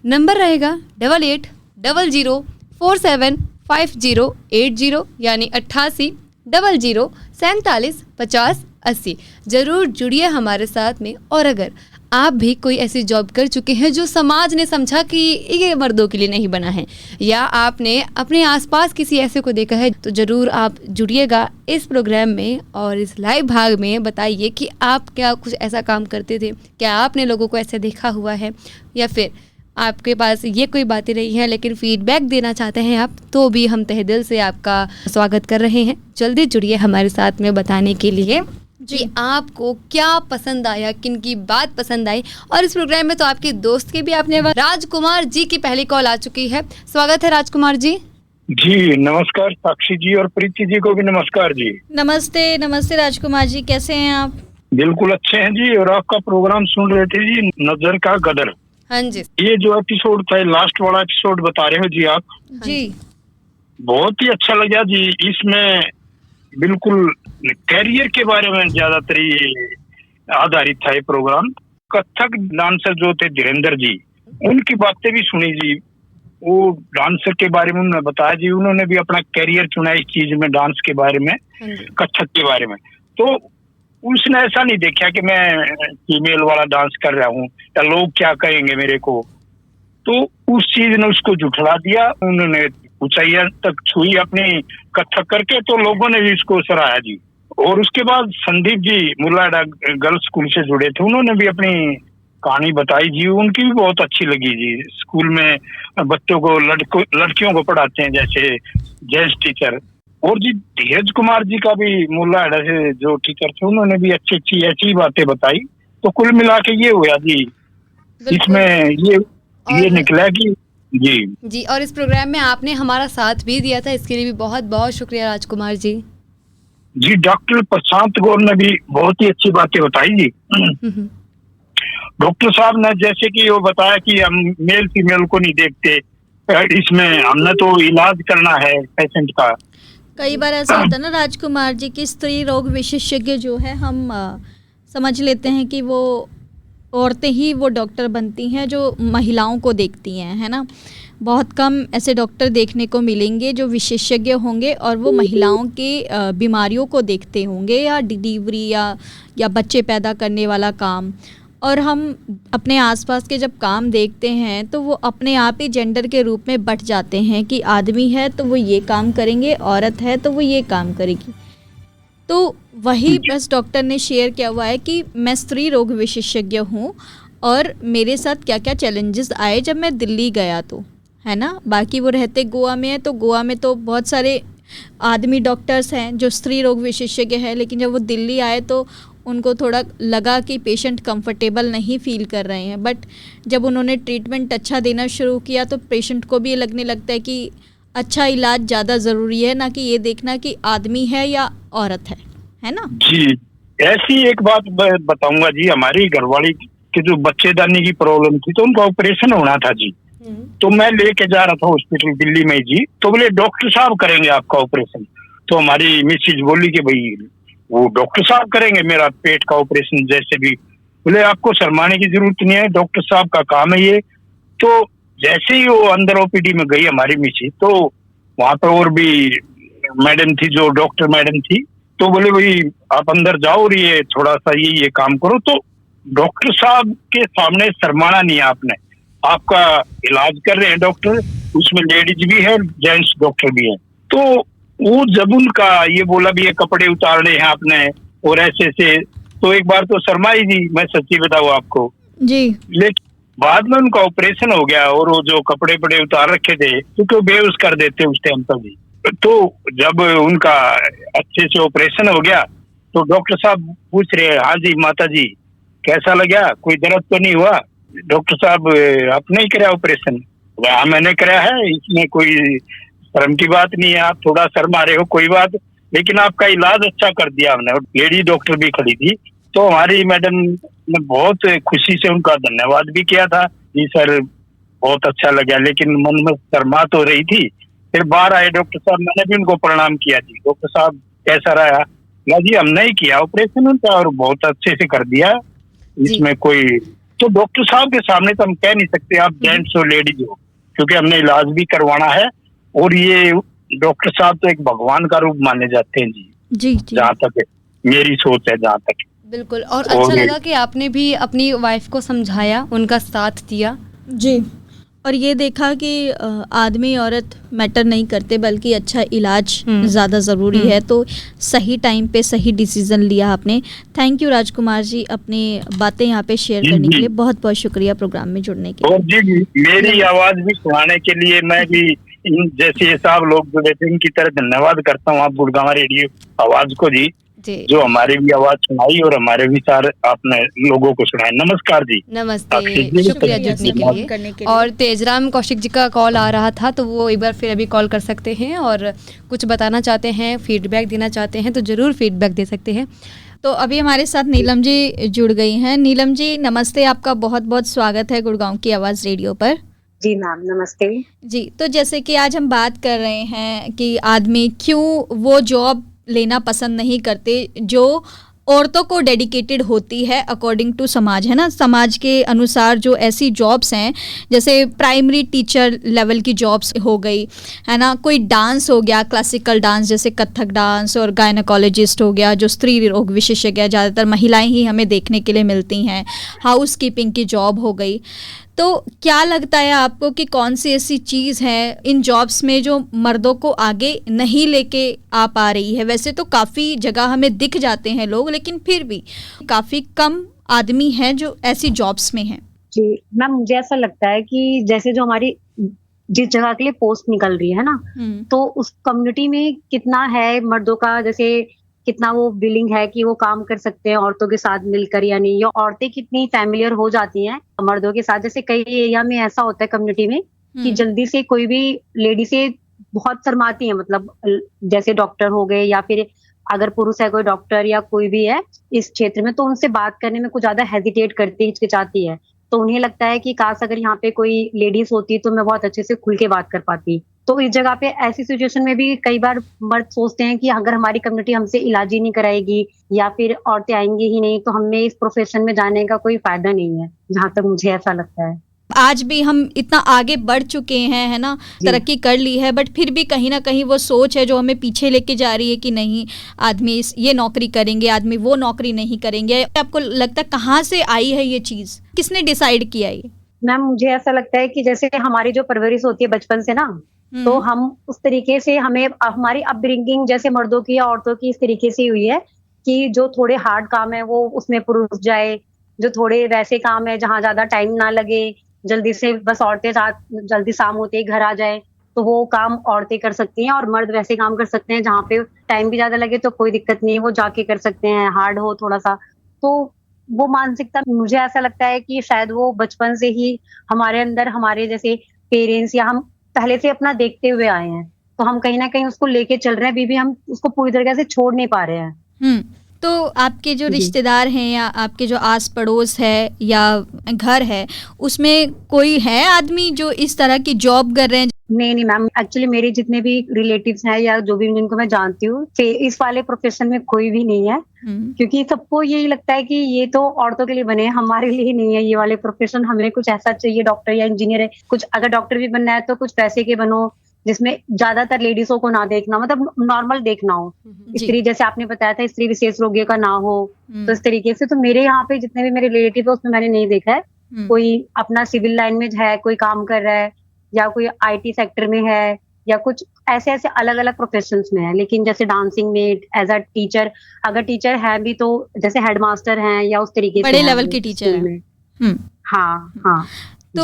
Speaker 2: नंबर रहेगा 8800475080 यानी 8800475080। ज़रूर जुड़िए हमारे साथ में। और अगर आप भी कोई ऐसी जॉब कर चुके हैं जो समाज ने समझा कि ये मर्दों के लिए नहीं बना है, या आपने अपने आसपास किसी ऐसे को देखा है, तो ज़रूर आप जुड़िएगा इस प्रोग्राम में और इस लाइव भाग में। बताइए कि आप क्या कुछ ऐसा काम करते थे, क्या आपने लोगों को ऐसे देखा हुआ है, या फिर आपके पास ये कोई बातें रही हैं लेकिन फीडबैक देना चाहते हैं आप, तो भी हम तहे दिल से आपका स्वागत कर रहे हैं। जल्दी जुड़िए हमारे साथ में बताने के लिए कि आपको क्या पसंद आया, किन की बात पसंद आई। और इस प्रोग्राम में तो आपके दोस्त के भी आपने राजकुमार जी की पहली कॉल आ चुकी है। स्वागत है राजकुमार जी।
Speaker 11: जी नमस्कार साक्षी जी, और प्रीति जी को भी नमस्कार जी।
Speaker 3: नमस्ते नमस्ते राजकुमार जी, कैसे हैं आप?
Speaker 11: बिल्कुल अच्छे हैं जी, और आपका प्रोग्राम सुन रहे थे जी, नजर का गदर।
Speaker 2: हाँ जी।
Speaker 11: ये जो एपिसोड था, लास्ट वाला एपिसोड बता रहे हो जी आप
Speaker 3: जी,
Speaker 11: बहुत ही अच्छा लगा जी। इसमें बिल्कुल कैरियर के बारे में ज्यादातर आधारित था ये प्रोग्राम। कथक डांसर जो थे धीरेन्द्र जी, उनकी बातें भी सुनी जी। वो डांसर के बारे में उन्होंने बताया जी, उन्होंने भी अपना कैरियर चुना इस चीज में, डांस के बारे में, कथक के बारे में। तो उसने ऐसा नहीं देखा कि मैं फीमेल वाला डांस कर रहा हूँ या लोग क्या कहेंगे मेरे को, तो उस चीज ने उसको झुठला दिया। उन्होंने ऊंचाइयां तक छुई अपनी कथक करके, तो लोगों ने भी इसको सराहा जी। और उसके बाद संदीप जी मुल्लाडा गर्ल्स स्कूल से जुड़े थे, उन्होंने भी अपनी कहानी बताई जी, उनकी भी बहुत अच्छी लगी जी। स्कूल में बच्चों को लड़कियों को पढ़ाते हैं जैसे जेंट्स टीचर। और जी धीरज कुमार जी का भी मुल्ला हेड़ा से जो टीचर थे, उन्होंने भी अच्छी अच्छी ऐसी बातें बताई। तो कुल मिला के ये हुआ जी, इसमें ये निकला कि जी।
Speaker 2: और इस प्रोग्राम में आपने हमारा साथ भी दिया था, इसके लिए भी बहुत बहुत शुक्रिया राजकुमार जी।
Speaker 11: जी डॉक्टर प्रशांत गौर ने भी बहुत ही अच्छी बातें बताई जी। डॉक्टर साहब ने जैसे कि वो बताया कि हम मेल फीमेल को नहीं देखते, इसमें हमने तो इलाज करना है पेशेंट का।
Speaker 3: कई बार ऐसा होता है ना राजकुमार जी कि स्त्री रोग विशेषज्ञ जो है हम समझ लेते हैं कि वो औरतें ही वो डॉक्टर बनती हैं जो महिलाओं को देखती हैं, है ना। बहुत कम ऐसे डॉक्टर देखने को मिलेंगे जो विशेषज्ञ होंगे और वो महिलाओं के बीमारियों को देखते होंगे, या डिलीवरी या बच्चे पैदा करने वाला काम। और हम अपने आसपास के जब काम देखते हैं तो वो अपने आप ही जेंडर के रूप में बट जाते हैं कि आदमी है तो वो ये काम करेंगे, औरत है तो वो ये काम करेगी। तो वही बस डॉक्टर ने शेयर किया हुआ है कि मैं स्त्री रोग विशेषज्ञ हूँ और मेरे साथ क्या क्या चैलेंजेस आए जब मैं दिल्ली गया, तो है ना। बाकी वो रहते गोवा में है, तो गोवा में तो बहुत सारे आदमी डॉक्टर्स हैं जो स्त्री रोग विशेषज्ञ हैं, लेकिन जब वो दिल्ली आए तो उनको थोड़ा लगा कि पेशेंट कंफर्टेबल नहीं फील कर रहे हैं। बट जब उन्होंने ट्रीटमेंट अच्छा देना शुरू किया तो पेशेंट को भी ये लगने लगता है कि अच्छा इलाज ज़्यादा ज़रूरी है, ना कि ये देखना कि आदमी है या औरत है ना। जी
Speaker 11: ऐसी एक बात बताऊंगा जी, हमारी घरवाली की जो बच्चेदानी की प्रॉब्लम थी तो उनका ऑपरेशन होना था जी। तो मैं लेके जा रहा था हॉस्पिटल दिल्ली में जी, तो बोले डॉक्टर साहब करेंगे आपका ऑपरेशन। तो हमारी मिसेज बोली कि भाई वो डॉक्टर साहब करेंगे मेरा पेट का ऑपरेशन जैसे भी। बोले आपको शर्माने की जरूरत नहीं है, डॉक्टर साहब का काम है ये। तो जैसे ही वो अंदर ओपीडी में गई हमारी मिसेज, तो वहां पर और भी मैडम थी जो डॉक्टर मैडम थी, तो बोले भाई आप अंदर जाओ और ये थोड़ा सा ये काम करो। तो डॉक्टर साहब के सामने शर्माना नहीं है आपने, आपका इलाज कर रहे हैं डॉक्टर, उसमें लेडीज भी है जेंट्स डॉक्टर भी है। तो वो जब उनका ये बोला भी ये कपड़े उतारने हैं आपने और ऐसे से, तो एक बार तो शर्माई जी, मैं सच्ची बताऊँ आपको
Speaker 3: जी।
Speaker 11: लेकिन बाद में उनका ऑपरेशन हो गया और वो जो कपड़े पड़े उतार रखे थे क्योंकि वो बेहोश कर देते उस टाइम पर जी। तो जब उनका अच्छे से ऑपरेशन हो गया तो डॉक्टर साहब पूछ रहे, हाँ जी माता जी कैसा लगा, कोई दर्द तो नहीं हुआ? डॉक्टर साहब आपने ही कराया ऑपरेशन? हाँ मैंने कराया है, इसमें कोई शर्म की बात नहीं है, आप थोड़ा शर्मा रहे हो कोई बात, लेकिन आपका इलाज अच्छा कर दिया हमने। लेडी डॉक्टर भी खड़ी थी, तो हमारी मैडम ने बहुत खुशी से उनका धन्यवाद भी किया था, जी सर बहुत अच्छा लगा, लेकिन मन में शर्मा तो रही थी। फिर बाहर आए डॉक्टर साहब, मैंने भी उनको प्रणाम किया जी, डॉक्टर साहब कैसा रहा? जी हमने ही किया ऑपरेशन उनका और बहुत अच्छे से कर दिया, इसमें कोई तो डॉक्टर साहब के सामने तो हम कह नहीं सकते आप जेंट्स हो लेडीज हो, क्योंकि हमने इलाज भी करवाना है। और ये डॉक्टर साहब तो एक भगवान का रूप माने जाते हैं जी, जहाँ तक मेरी सोच है, जहाँ तक।
Speaker 2: बिल्कुल। और अच्छा लगा कि आपने भी अपनी वाइफ को समझाया, उनका साथ दिया
Speaker 3: जी। और ये देखा कि आदमी औरत मैटर नहीं करते, बल्कि अच्छा इलाज ज़्यादा ज़रूरी है। तो सही टाइम पे सही डिसीजन लिया आपने। थैंक यू राजकुमार जी, अपनी बातें यहाँ पे शेयर करने के लिए बहुत बहुत शुक्रिया प्रोग्राम में जुड़ने के लिए।
Speaker 11: और जी मेरी आवाज़ भी सुनाने के लिए मैं भी जैसे ये सब लोग जो रहते हैं इनकी तरह धन्यवाद करता हूँ आप गुड़गांव रेडियो आवाज को जी, जो हमारी भी आवाज सुनाई और हमारे विचार आपने लोगों को सुनाए। नमस्कार जी।
Speaker 2: नमस्ते, शुक्रिया जुड़ने के लिए। और तेजराम कौशिक जी का कॉल आ रहा था, तो वो एक बार फिर अभी कॉल कर सकते हैं और कुछ बताना चाहते हैं, फीडबैक देना चाहते हैं तो ज़रूर फीडबैक दे सकते हैं।
Speaker 3: तो अभी हमारे साथ नीलम जी जुड़ गई हैं। नीलम जी नमस्ते, आपका बहुत बहुत स्वागत है गुड़गांव की आवाज़ रेडियो पर।
Speaker 16: जी मैम नमस्ते
Speaker 3: जी। तो जैसे कि आज हम बात कर रहे हैं कि आदमी क्यों वो जॉब लेना पसंद नहीं करते जो औरतों को डेडिकेटेड होती है अकॉर्डिंग टू समाज, है ना। समाज के अनुसार जो ऐसी जॉब्स हैं जैसे प्राइमरी टीचर लेवल की जॉब्स हो गई, है ना, कोई डांस हो गया, क्लासिकल डांस जैसे कथक डांस, और गायनोकोलॉजिस्ट हो गया जो स्त्री रोग विशेषज्ञ, ज़्यादातर महिलाएं ही हमें देखने के लिए मिलती हैं, हाउस कीपिंग की जॉब हो गई। तो क्या लगता है आपको कि कौन सी ऐसी चीज़ है इन जॉब्स में जो मर्दों को आगे नहीं लेके आ पा रही है? वैसे तो काफ़ी जगह हमें दिख जाते हैं लोग, लेकिन फिर भी काफ़ी कम आदमी हैं जो ऐसी जॉब्स में हैं?
Speaker 16: जी मैम, मुझे ऐसा लगता है कि जैसे जो हमारी जिस जगह के लिए पोस्ट निकल रही है ना, तो उस कम्युनिटी में कितना है मर्दों का, जैसे कितना वो विलिंग है कि वो काम कर सकते हैं औरतों के साथ मिलकर या नहीं, या औरतें कितनी फैमिलियर हो जाती हैं मर्दों के साथ। जैसे कई एरिया में ऐसा होता है कम्युनिटी में कि जल्दी से कोई भी लेडी से बहुत शर्माती है, मतलब जैसे डॉक्टर हो गए या फिर अगर पुरुष है कोई डॉक्टर या कोई भी है इस क्षेत्र में, तो उनसे बात करने में कुछ ज्यादा हेजिटेट करती, हिचकिचाती है। तो उन्हें लगता है कि काश अगर यहाँ पे कोई लेडीज होती तो मैं बहुत अच्छे से खुल के बात कर पाती। तो इस जगह पे ऐसी सिचुएशन में भी कई बार मर्द सोचते हैं कि अगर हमारी कम्युनिटी हमसे इलाज ही नहीं कराएगी या फिर औरतें आएंगी ही नहीं तो हमें इस प्रोफेशन में जाने का कोई फायदा नहीं है, जहाँ तक मुझे ऐसा लगता है।
Speaker 3: आज भी हम इतना आगे बढ़ चुके हैं, है ना, तरक्की कर ली है, बट फिर भी कहीं ना कहीं वो सोच है जो हमें पीछे लेके जा रही है कि नहीं आदमी ये नौकरी करेंगे, आदमी वो नौकरी नहीं करेंगे। आपको लगता है कहाँ से आई है ये चीज, किसने डिसाइड किया ये?
Speaker 16: मैम मुझे ऐसा लगता है कि जैसे हमारी जो परवरिश होती है बचपन से ना, तो हम उस तरीके से हमें हमारी अपब्रिंगिंग जैसे मर्दों की या औरतों की इस तरीके से हुई है कि जो थोड़े हार्ड काम है वो उसमें पुरुष जाए, जो थोड़े वैसे काम है जहाँ ज्यादा टाइम ना लगे, जल्दी से बस औरतें जल्दी शाम होते ही घर आ जाए, तो वो काम औरतें कर सकती हैं, और मर्द वैसे काम कर सकते हैं जहाँ पे टाइम भी ज्यादा लगे तो कोई दिक्कत नहीं है, वो जाके कर सकते हैं, हार्ड हो थोड़ा सा। तो वो मानसिकता मुझे ऐसा लगता है कि शायद वो बचपन से ही हमारे अंदर, हमारे जैसे पेरेंट्स या हम पहले से अपना देखते हुए आए हैं, तो हम कहीं ना कहीं उसको लेके चल रहे हैं, अभी भी हम उसको पूरी तरीके से छोड़ नहीं पा रहे हैं।
Speaker 3: तो आपके जो रिश्तेदार हैं या आपके जो आस पड़ोस है या घर है, उसमें कोई है आदमी जो इस तरह की जॉब कर रहे हैं?
Speaker 16: नहीं मैम, एक्चुअली मेरे जितने भी रिलेटिव्स हैं या जो भी जिनको मैं जानती हूँ इस वाले प्रोफेशन में कोई भी नहीं है, क्योंकि सबको यही लगता है कि ये तो औरतों के लिए बने हैं, हमारे लिए नहीं है ये वाले प्रोफेशन। हमें कुछ ऐसा चाहिए, डॉक्टर या इंजीनियर है, कुछ अगर डॉक्टर भी बनना है तो कुछ पैसे के बनो जिसमें ज्यादातर लेडीजों को ना देखना, मतलब नॉर्मल देखना हो, स्त्री जैसे आपने बताया था स्त्री विशेष रोगियों का ना हो, तो इस तरीके से। तो मेरे यहाँ पे जितने भी मेरे रिलेटिव है उसमें मैंने नहीं देखा है कोई अपना सिविल लाइन में है, कोई काम कर रहा है, या कोई IT सेक्टर में है, या कुछ ऐसे ऐसे अलग अलग प्रोफेशंस में है। लेकिन जैसे डांसिंग में एज अ टीचर, अगर टीचर है भी तो जैसे हेडमास्टर हैं या उस तरीके से
Speaker 3: बड़े लेवल के टीचर हैं।
Speaker 16: हाँ।
Speaker 3: तो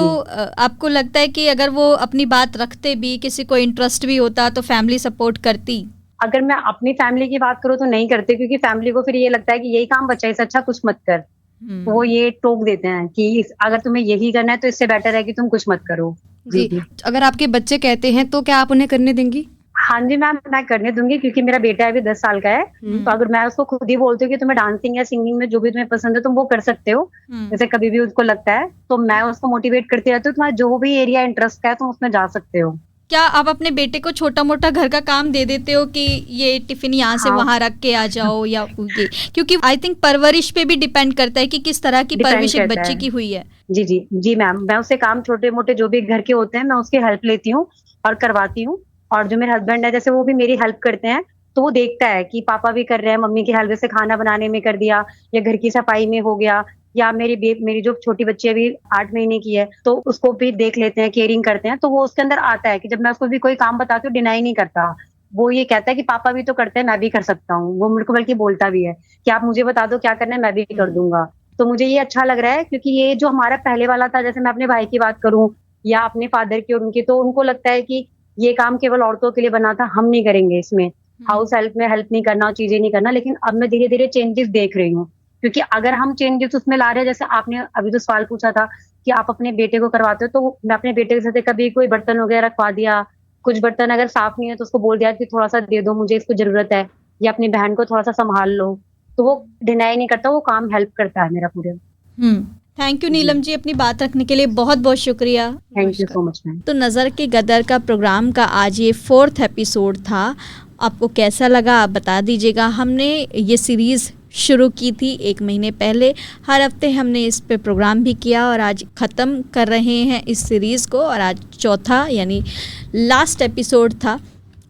Speaker 3: आपको लगता है कि अगर वो अपनी बात रखते भी, किसी को इंटरेस्ट भी होता तो फैमिली सपोर्ट करती?
Speaker 16: अगर मैं अपनी फैमिली की बात करूँ तो नहीं करते, क्योंकि फैमिली को फिर ये लगता है कि यही काम बच्चा, इससे अच्छा कुछ मत कर। वो ये टोक देते हैं कि अगर तुम्हें यही करना है तो इससे बेटर है कि तुम कुछ मत करो।
Speaker 2: जी। अगर आपके बच्चे कहते हैं तो क्या आप उन्हें करने देंगी?
Speaker 16: हाँ जी मैम, मैं करने दूंगी, क्योंकि मेरा बेटा अभी 10 साल का है। तो अगर मैं उसको खुद ही बोलती हूँ कि तुम्हें डांसिंग या सिंगिंग में जो भी तुम्हें पसंद है तुम वो कर सकते हो, जैसे कभी भी उसको लगता है, तो मैं उसको मोटिवेट करती रहती हूँ, तुम्हारा जो भी एरिया इंटरेस्ट का है तुम उसमें जा सकते हो।
Speaker 3: क्या आप अपने बेटे को छोटा मोटा घर का काम दे देते हो कि ये टिफिन यहाँ से वहाँ रख के आ जाओ, या ये, क्योंकि आई थिंक परवरिश पे भी डिपेंड करता है कि किस तरह की परवरिश एक बच्चे की हुई है।
Speaker 16: जी मैम, मैं उससे काम छोटे मोटे जो भी घर के होते हैं मैं उसकी हेल्प लेती हूँ और करवाती हूँ। और जो मेरे हस्बैंड है जैसे वो भी मेरी हेल्प करते हैं, तो वो देखता है कि पापा भी कर रहे हैं, मम्मी की हेल्प, जैसे खाना बनाने में कर दिया या घर की सफाई में हो गया, या मेरी जो छोटी बच्ची अभी 8 महीने की है तो उसको भी देख लेते हैं, केयरिंग करते हैं। तो वो उसके अंदर आता है कि जब मैं उसको भी कोई काम बताती हूँ डिनाई नहीं करता, वो ये कहता है कि पापा भी तो करते हैं, मैं भी कर सकता हूँ। वो मेरे को बल्कि बोलता भी है कि आप मुझे बता दो क्या करना है, मैं भी कर दूंगा। तो मुझे ये अच्छा लग रहा है, क्योंकि ये जो हमारा पहले वाला था, जैसे मैं अपने भाई की बात करूँ या अपने फादर की और उनकी, तो उनको लगता है कि ये काम केवल औरतों के लिए बना था, हम नहीं करेंगे इसमें, हाउस हेल्प में हेल्प नहीं करना, चीजें नहीं करना। लेकिन अब मैं धीरे धीरे चेंजेस देख रही हूँ, क्योंकि अगर हम चेंजेस उसमें ला रहे हैं, जैसे आपने अभी तो सवाल पूछा था कि आप अपने बेटे को करवाते हो, तो मैं अपने बेटे के साथ कभी कोई बर्तन वगैरह रखवा दिया, कुछ बर्तन अगर साफ नहीं है तो उसको बोल दिया कि थोड़ा सा दे दो मुझे, इसको जरूरत है, या अपनी बहन को थोड़ा सा संभाल लो, तो वो डिनाई नहीं करता, वो काम हेल्प करता है मेरा पूरे।
Speaker 3: थैंक यू नीलम जी, अपनी बात रखने के लिए बहुत बहुत शुक्रिया।
Speaker 16: Thank you so much ma'am.
Speaker 3: तो नज़र के गदर का प्रोग्राम का आज ये 4th एपिसोड था। आपको कैसा लगा आप बता दीजिएगा। हमने ये सीरीज़ शुरू की थी 1 महीने पहले, हर हफ्ते हमने इस पे प्रोग्राम भी किया और आज ख़त्म कर रहे हैं इस सीरीज़ को, और आज 4था यानी लास्ट एपिसोड था।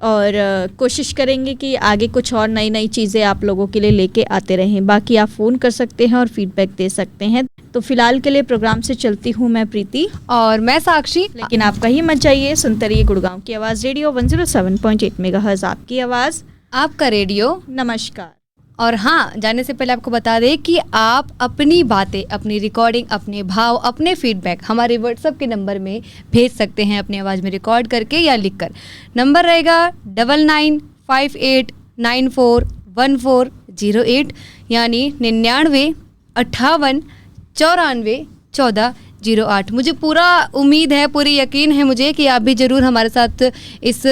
Speaker 3: और कोशिश करेंगे कि आगे कुछ और नई नई चीज़ें आप लोगों के लिए लेके आते रहें। बाकी आप फ़ोन कर सकते हैं और फीडबैक दे सकते हैं। तो फिलहाल के लिए प्रोग्राम से चलती हूँ मैं प्रीति
Speaker 2: और मैं साक्षी,
Speaker 3: लेकिन आप कहीं मत जाइए, सुनते रहिए गुड़गांव की आवाज़ रेडियो 107.8 मेगाहर्ट्ज़, आपकी आवाज़,
Speaker 2: आपका रेडियो।
Speaker 3: नमस्कार।
Speaker 2: और हाँ, जाने से पहले आपको बता दें कि आप अपनी बातें, अपनी रिकॉर्डिंग, अपने भाव, अपने फीडबैक हमारे व्हाट्सएप के नंबर में भेज सकते हैं अपनी आवाज़ में रिकॉर्ड करके या लिखकर। नंबर रहेगा 9958941408 यानी 9958941408। मुझे पूरा उम्मीद है, पूरी यकीन है मुझे कि आप भी ज़रूर हमारे साथ इस